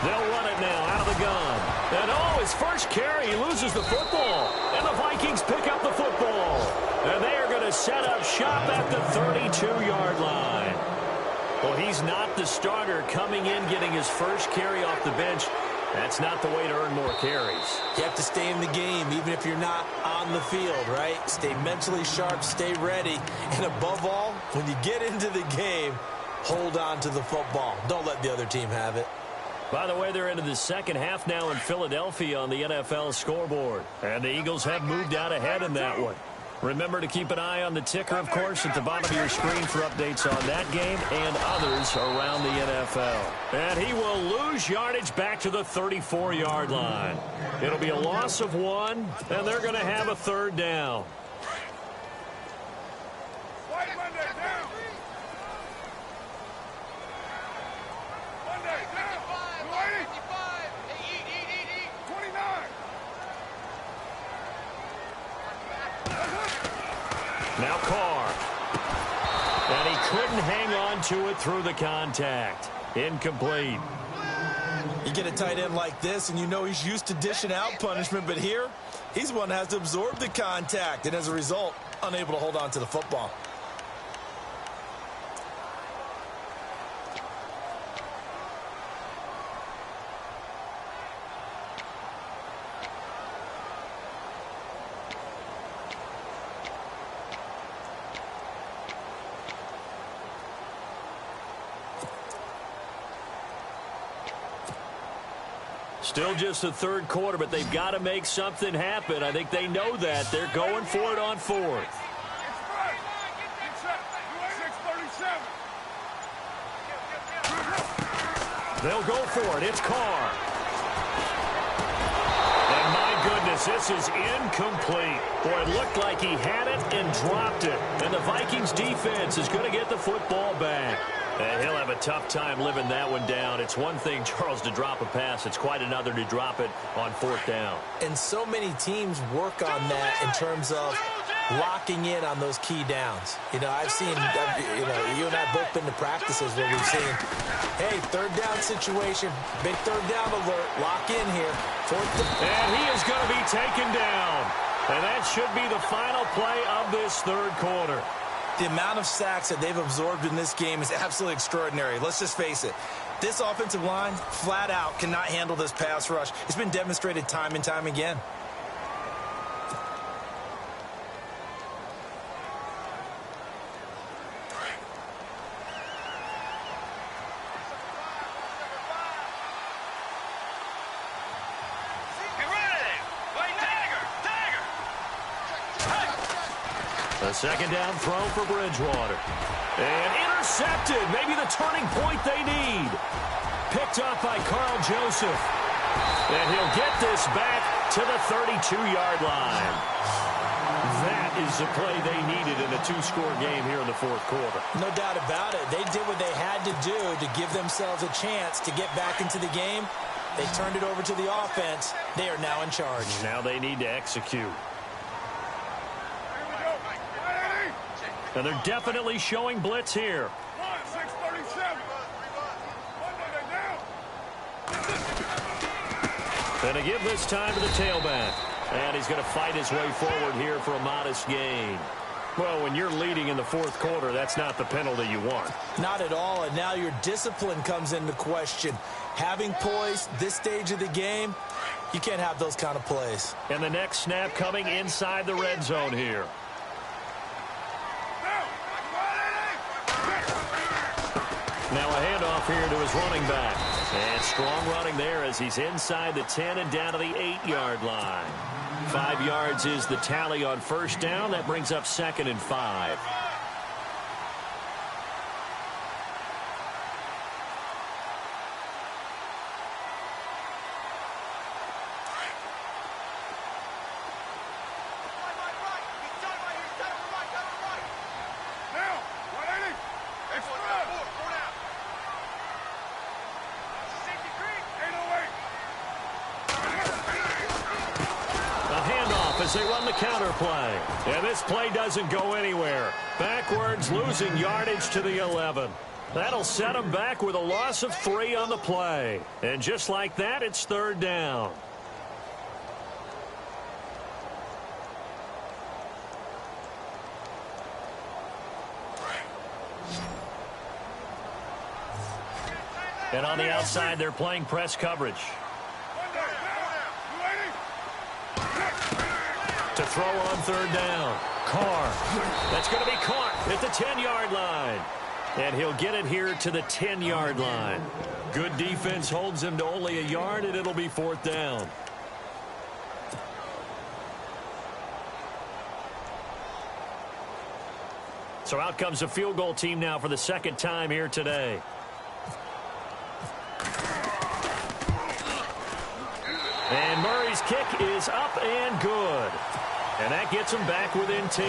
They'll run it now out of the gun. And his first carry, he loses the football. And the Vikings pick up the football. And they are going to set up shop at the 32-yard line. Well, he's not the starter coming in, getting his first carry off the bench. That's not the way to earn more carries. You have to stay in the game, even if you're not on the field, right? Stay mentally sharp, stay ready. And above all, when you get into the game, hold on to the football. Don't let the other team have it. By the way, they're into the second half now in Philadelphia on the NFL scoreboard. And the Eagles have moved out ahead in that one. Remember to keep an eye on the ticker, of course, at the bottom of your screen for updates on that game and others around the NFL. And he will lose yardage back to the 34-yard line. It'll be a loss of 1, and they're going to have a third down. Now Carr. And he couldn't hang on to it through the contact. Incomplete. You get a tight end like this, and you know he's used to dishing out punishment, but here, he's the one that has to absorb the contact, and as a result, unable to hold on to the football. Still just the third quarter, but they've got to make something happen. I think they know that. They're going for it on fourth. They'll go for it. It's Carr. And my goodness, this is incomplete. Boy, it looked like he had it and dropped it. And the Vikings defense is going to get the football back. And he'll have a tough time living that one down. It's one thing, Charles, to drop a pass. It's quite another to drop it on fourth down. And so many teams work on that in terms of locking in on those key downs. You know, I've seen, you and I have both been to practices where we've seen, hey, third down situation, big third down alert, lock in here. And he is going to be taken down. And that should be the final play of this third quarter. The amount of sacks that they've absorbed in this game is absolutely extraordinary. Let's just face it. This offensive line, flat out, cannot handle this pass rush. It's been demonstrated time and time again. A second down throw for Bridgewater. And intercepted. Maybe the turning point they need. Picked up by Carl Joseph. And he'll get this back to the 32-yard line. That is the play they needed in a two-score game here in the fourth quarter. No doubt about it. They did what they had to do to give themselves a chance to get back into the game. They turned it over to the offense. They are now in charge. Now they need to execute. And they're definitely showing blitz here. And to give this time to the tailback. And he's going to fight his way forward here for a modest gain. Well, when you're leading in the fourth quarter, that's not the penalty you want. Not at all, and now your discipline comes into question. Having poise this stage of the game, you can't have those kind of plays. And the next snap coming inside the red zone here. Now a handoff here to his running back. And strong running there as he's inside the 10 and down to the 8-yard line. 5 yards is the tally on first down. That brings up 2nd and 5. As they run the counter play. And this play doesn't go anywhere. Backwards, losing yardage to the 11. That'll set them back with a loss of 3 on the play. And just like that, it's third down. And on the outside, they're playing press coverage. To throw on third down. Carr. That's going to be caught at the 10-yard line. And he'll get it here to the 10-yard line. Good defense holds him to only a yard, and it'll be fourth down. So out comes a field goal team now for the second time here today. And Murray's kick is up and good. And that gets them back within 10.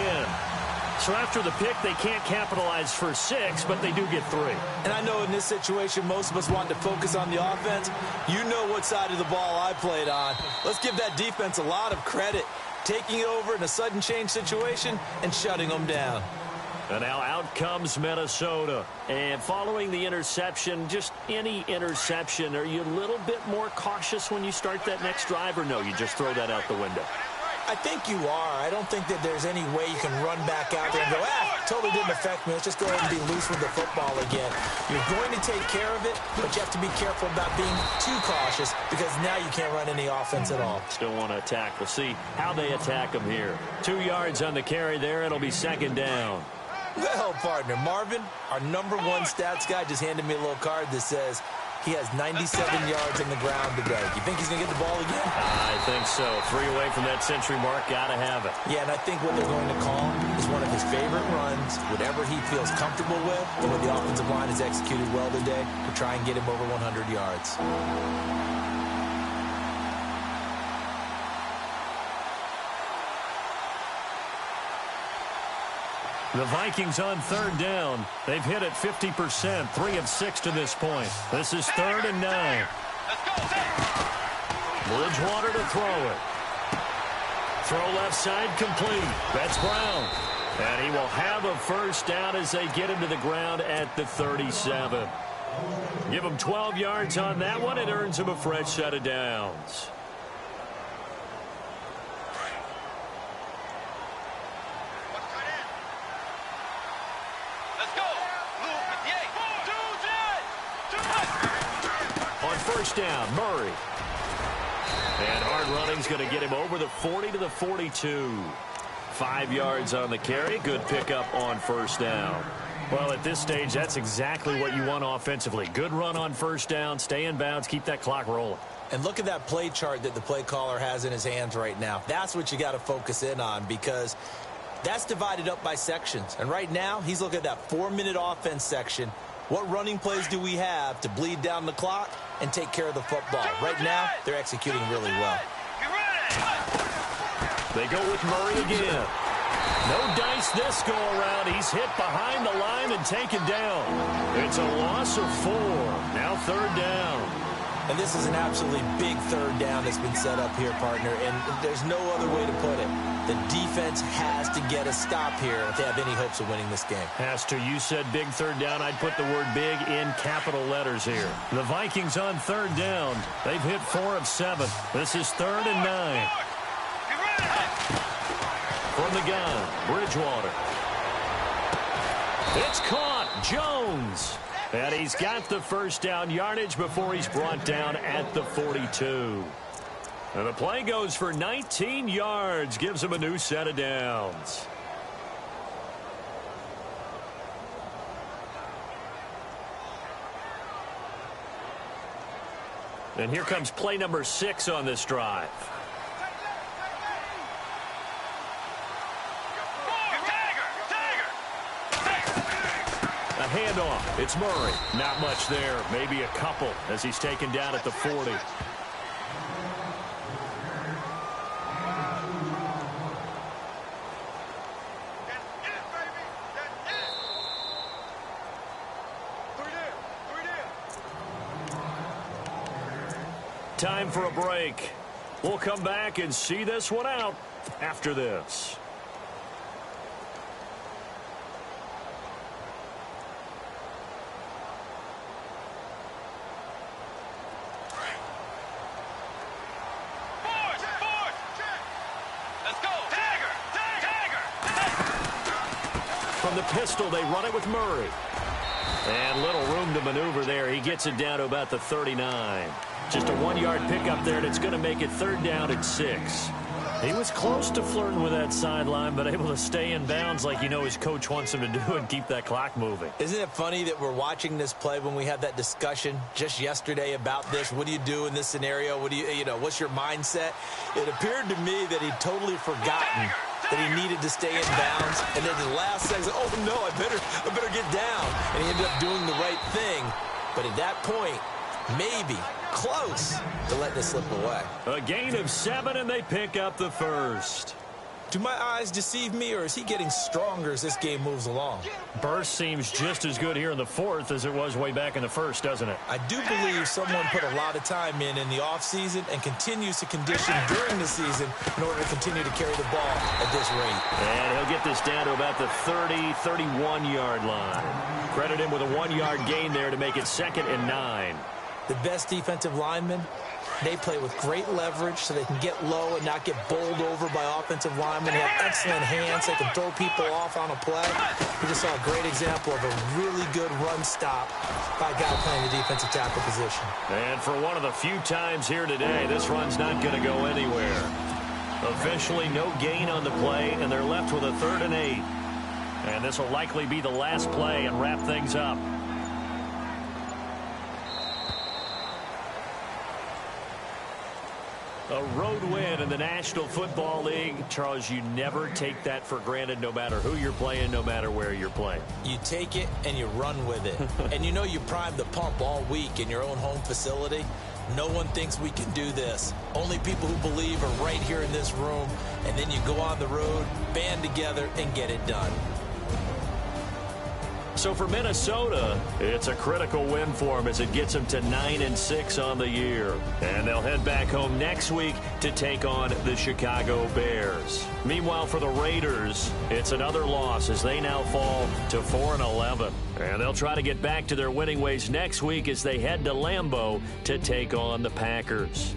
So after the pick, they can't capitalize for 6, but they do get 3. And I know in this situation, most of us want to focus on the offense. You know what side of the ball I played on. Let's give that defense a lot of credit. Taking it over in a sudden change situation and shutting them down. And now out comes Minnesota. And following the interception, just any interception, are you a little bit more cautious when you start that next drive, or no, you just throw that out the window? I think you are. I don't think that there's any way you can run back out there and go, totally didn't affect me. Let's just go ahead and be loose with the football again. You're going to take care of it, but you have to be careful about being too cautious because now you can't run any offense at all. Still want to attack. We'll see how they attack them here. 2 yards on the carry there. It'll be second down. Well, partner, Marvin, our number 1 stats guy, just handed me a little card that says he has 97 yards on the ground today. You think he's going to get the ball again? I think so. 3 away from that century mark. Got to have it. Yeah, and I think what they're going to call is one of his favorite runs, whatever he feels comfortable with, and when the offensive line has executed well today, to try and get him over 100 yards. The Vikings on third down. They've hit it 50%, 3 of 6 to this point. This is 3rd and 9. Bridgewater to throw it. Throw left side complete. That's Brown. And he will have a first down as they get him to the ground at the 37. Give him 12 yards on that one. It earns him a fresh set of downs. First down, Murray. And hard running's going to get him over the 40 to the 42. 5 yards on the carry. Good pickup on first down. Well, at this stage, that's exactly what you want offensively. Good run on first down. Stay in bounds. Keep that clock rolling. And look at that play chart that the play caller has in his hands right now. That's what you got to focus in on because that's divided up by sections. And right now, he's looking at that 4-minute offense section. What running plays do we have to bleed down the clock and take care of the football? Right now, they're executing really well. They go with Murray again. No dice this go around. He's hit behind the line and taken down. It's a loss of 4. Now 3rd down. And this is an absolutely big 3rd down that's been set up here, partner, and there's no other way to put it. The defense has to get a stop here if they have any hopes of winning this game. Has to. You said big 3rd down. I'd put the word big in capital letters here. The Vikings on 3rd down. They've hit 4 of 7. This is 3rd and 9. From the gun, Bridgewater. It's caught. Jones. And he's got the first down yardage before he's brought down at the 42. And the play goes for 19 yards. Gives him a new set of downs. And here comes play number 6 on this drive. A handoff. It's Murray. Not much there. Maybe a couple as he's taken down at the 40. Time for a break. We'll come back and see this one out after this. From the pistol, they run it with Murray. And little room to maneuver there. He gets it down to about the 39. Just a 1-yard pickup there, and it's going to make it 3rd down and 6. He was close to flirting with that sideline, but able to stay in bounds like you know his coach wants him to do and keep that clock moving. Isn't it funny that we're watching this play when we had that discussion just yesterday about this? What do you do in this scenario? What do you know, what's your mindset? It appeared to me that he'd totally forgotten that he needed to stay in bounds, and then the last second, oh no, I better get down. And he ended up doing the right thing. But at that point, maybe close to letting it slip away. A gain of 7, and they pick up the first. Do my eyes deceive me, or is he getting stronger as this game moves along? Burst seems just as good here in the fourth as it was way back in the first, doesn't it? I do believe someone put a lot of time in the offseason and continues to condition during the season in order to continue to carry the ball at this rate. And he'll get this down to about the 30, 31-yard line. Credit him with a 1-yard gain there to make it 2nd and 9. The best defensive linemen, they play with great leverage so they can get low and not get bowled over by offensive linemen. They have excellent hands. They can throw people off on a play. We just saw a great example of a really good run stop by a guy playing the defensive tackle position. And for one of the few times here today, this run's not going to go anywhere. Officially no gain on the play, and they're left with a 3rd and 8. And this will likely be the last play and wrap things up. A road win in the National Football League. Charles, you never take that for granted no matter who you're playing, no matter where you're playing. You take it and you run with it. And you know you primed the pump all week in your own home facility. No one thinks we can do this. Only people who believe are right here in this room. And then you go on the road, band together, and get it done. So for Minnesota, it's a critical win for them as it gets them to 9-6 on the year. And they'll head back home next week to take on the Chicago Bears. Meanwhile, for the Raiders, it's another loss as they now fall to 4-11. And they'll try to get back to their winning ways next week as they head to Lambeau to take on the Packers.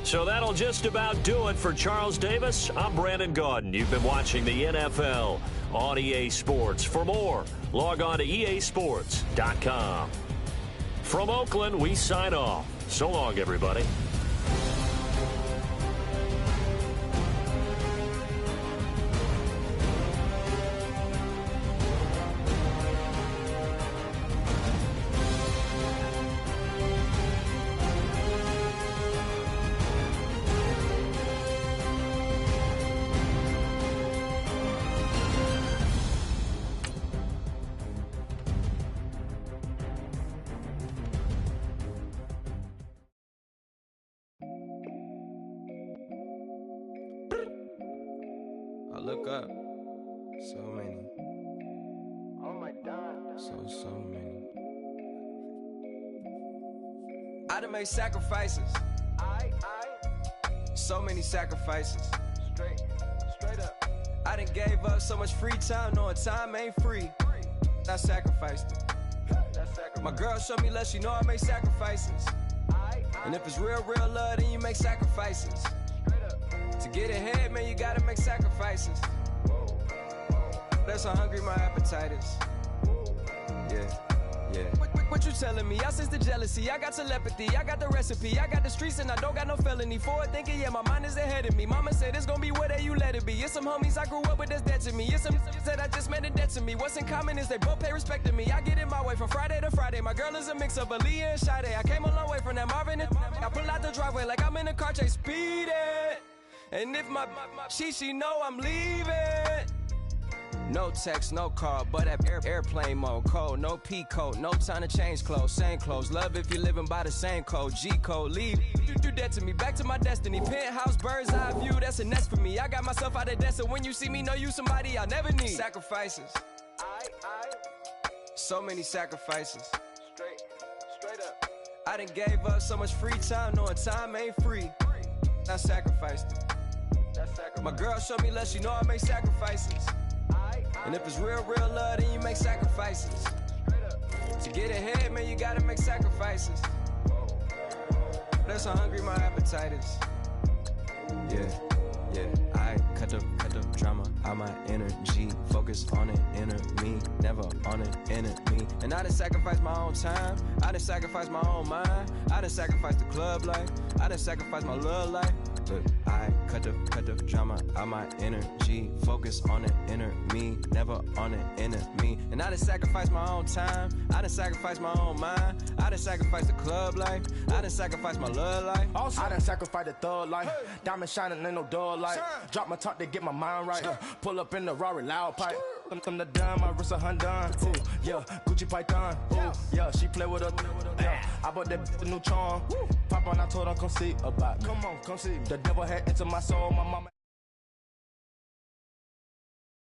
So that'll just about do it for Charles Davis. I'm Brandon Gaudin. You've been watching the NFL on EA Sports. For more, log on to easports.com. From Oakland, we sign off. So long, everybody. Look up. So many. Oh my God. So many. I done made sacrifices. So many sacrifices. Straight up. I done gave up so much free time, knowing time ain't free. I sacrificed it. My girl showed me love, she know I make sacrifices. And if it's real love, then you make sacrifices. To get ahead, man, you gotta make sacrifices. That's how hungry my appetite is. Yeah. What you telling me? I sense the jealousy, I got telepathy, I got the recipe, I got the streets and I don't got no felony. Forward thinking, yeah, my mind is ahead of me. Mama said it's gonna be whatever you let it be. It's some homies I grew up with that's dead to me. It's some that I just made a debt to me. What's in common is they both pay respect to me. I get in my way from Friday to Friday. My girl is a mix of Aaliyah and Sade. I came a long way from that Marvin and I pull out the driveway like I'm in a car chase speeding. And if my she know I'm leaving. No text, no call, but at airplane mode. Code, no P code, no time to change clothes. Same clothes, love if you're living by the same code. G code, leave. You do that to me, back to my destiny. Penthouse, bird's eye view, that's a nest for me. I got myself out of debt, so when you see me, know you somebody I'll never need. Sacrifices. So many sacrifices. Straight up. I done gave up so much free time, knowing time ain't free. I sacrificed it. My girl showed me love, she know I make sacrifices. And if it's real love, then you make sacrifices. To get ahead, man, you gotta make sacrifices. That's how hungry my appetite is. Yeah, cut the drama out my energy. Focus on it, inner me, never on it, enemy. And I done sacrificed my own time. I done sacrificed my own mind. I done sacrificed the club life. I done sacrificed my love life. But I cut the drama out my energy. Focus on it, inner me, never on it, enemy. And I done sacrificed my own time. I done sacrificed my own mind. I done sacrificed the club life. I done sacrificed my love life. Also, I done sacrificed the thug life. Diamond shining, ain't no dull light. Drop my top to get my mind right. Pull up in the Rari loud pipe. From the dime, my wrist a Hyundai. Ooh, yeah, Gucci Python. Ooh, yeah, she play with her. Yeah, I bought that new charm. Pop on, I told her come see about me. Come on, come see. The devil had into my soul, my mama.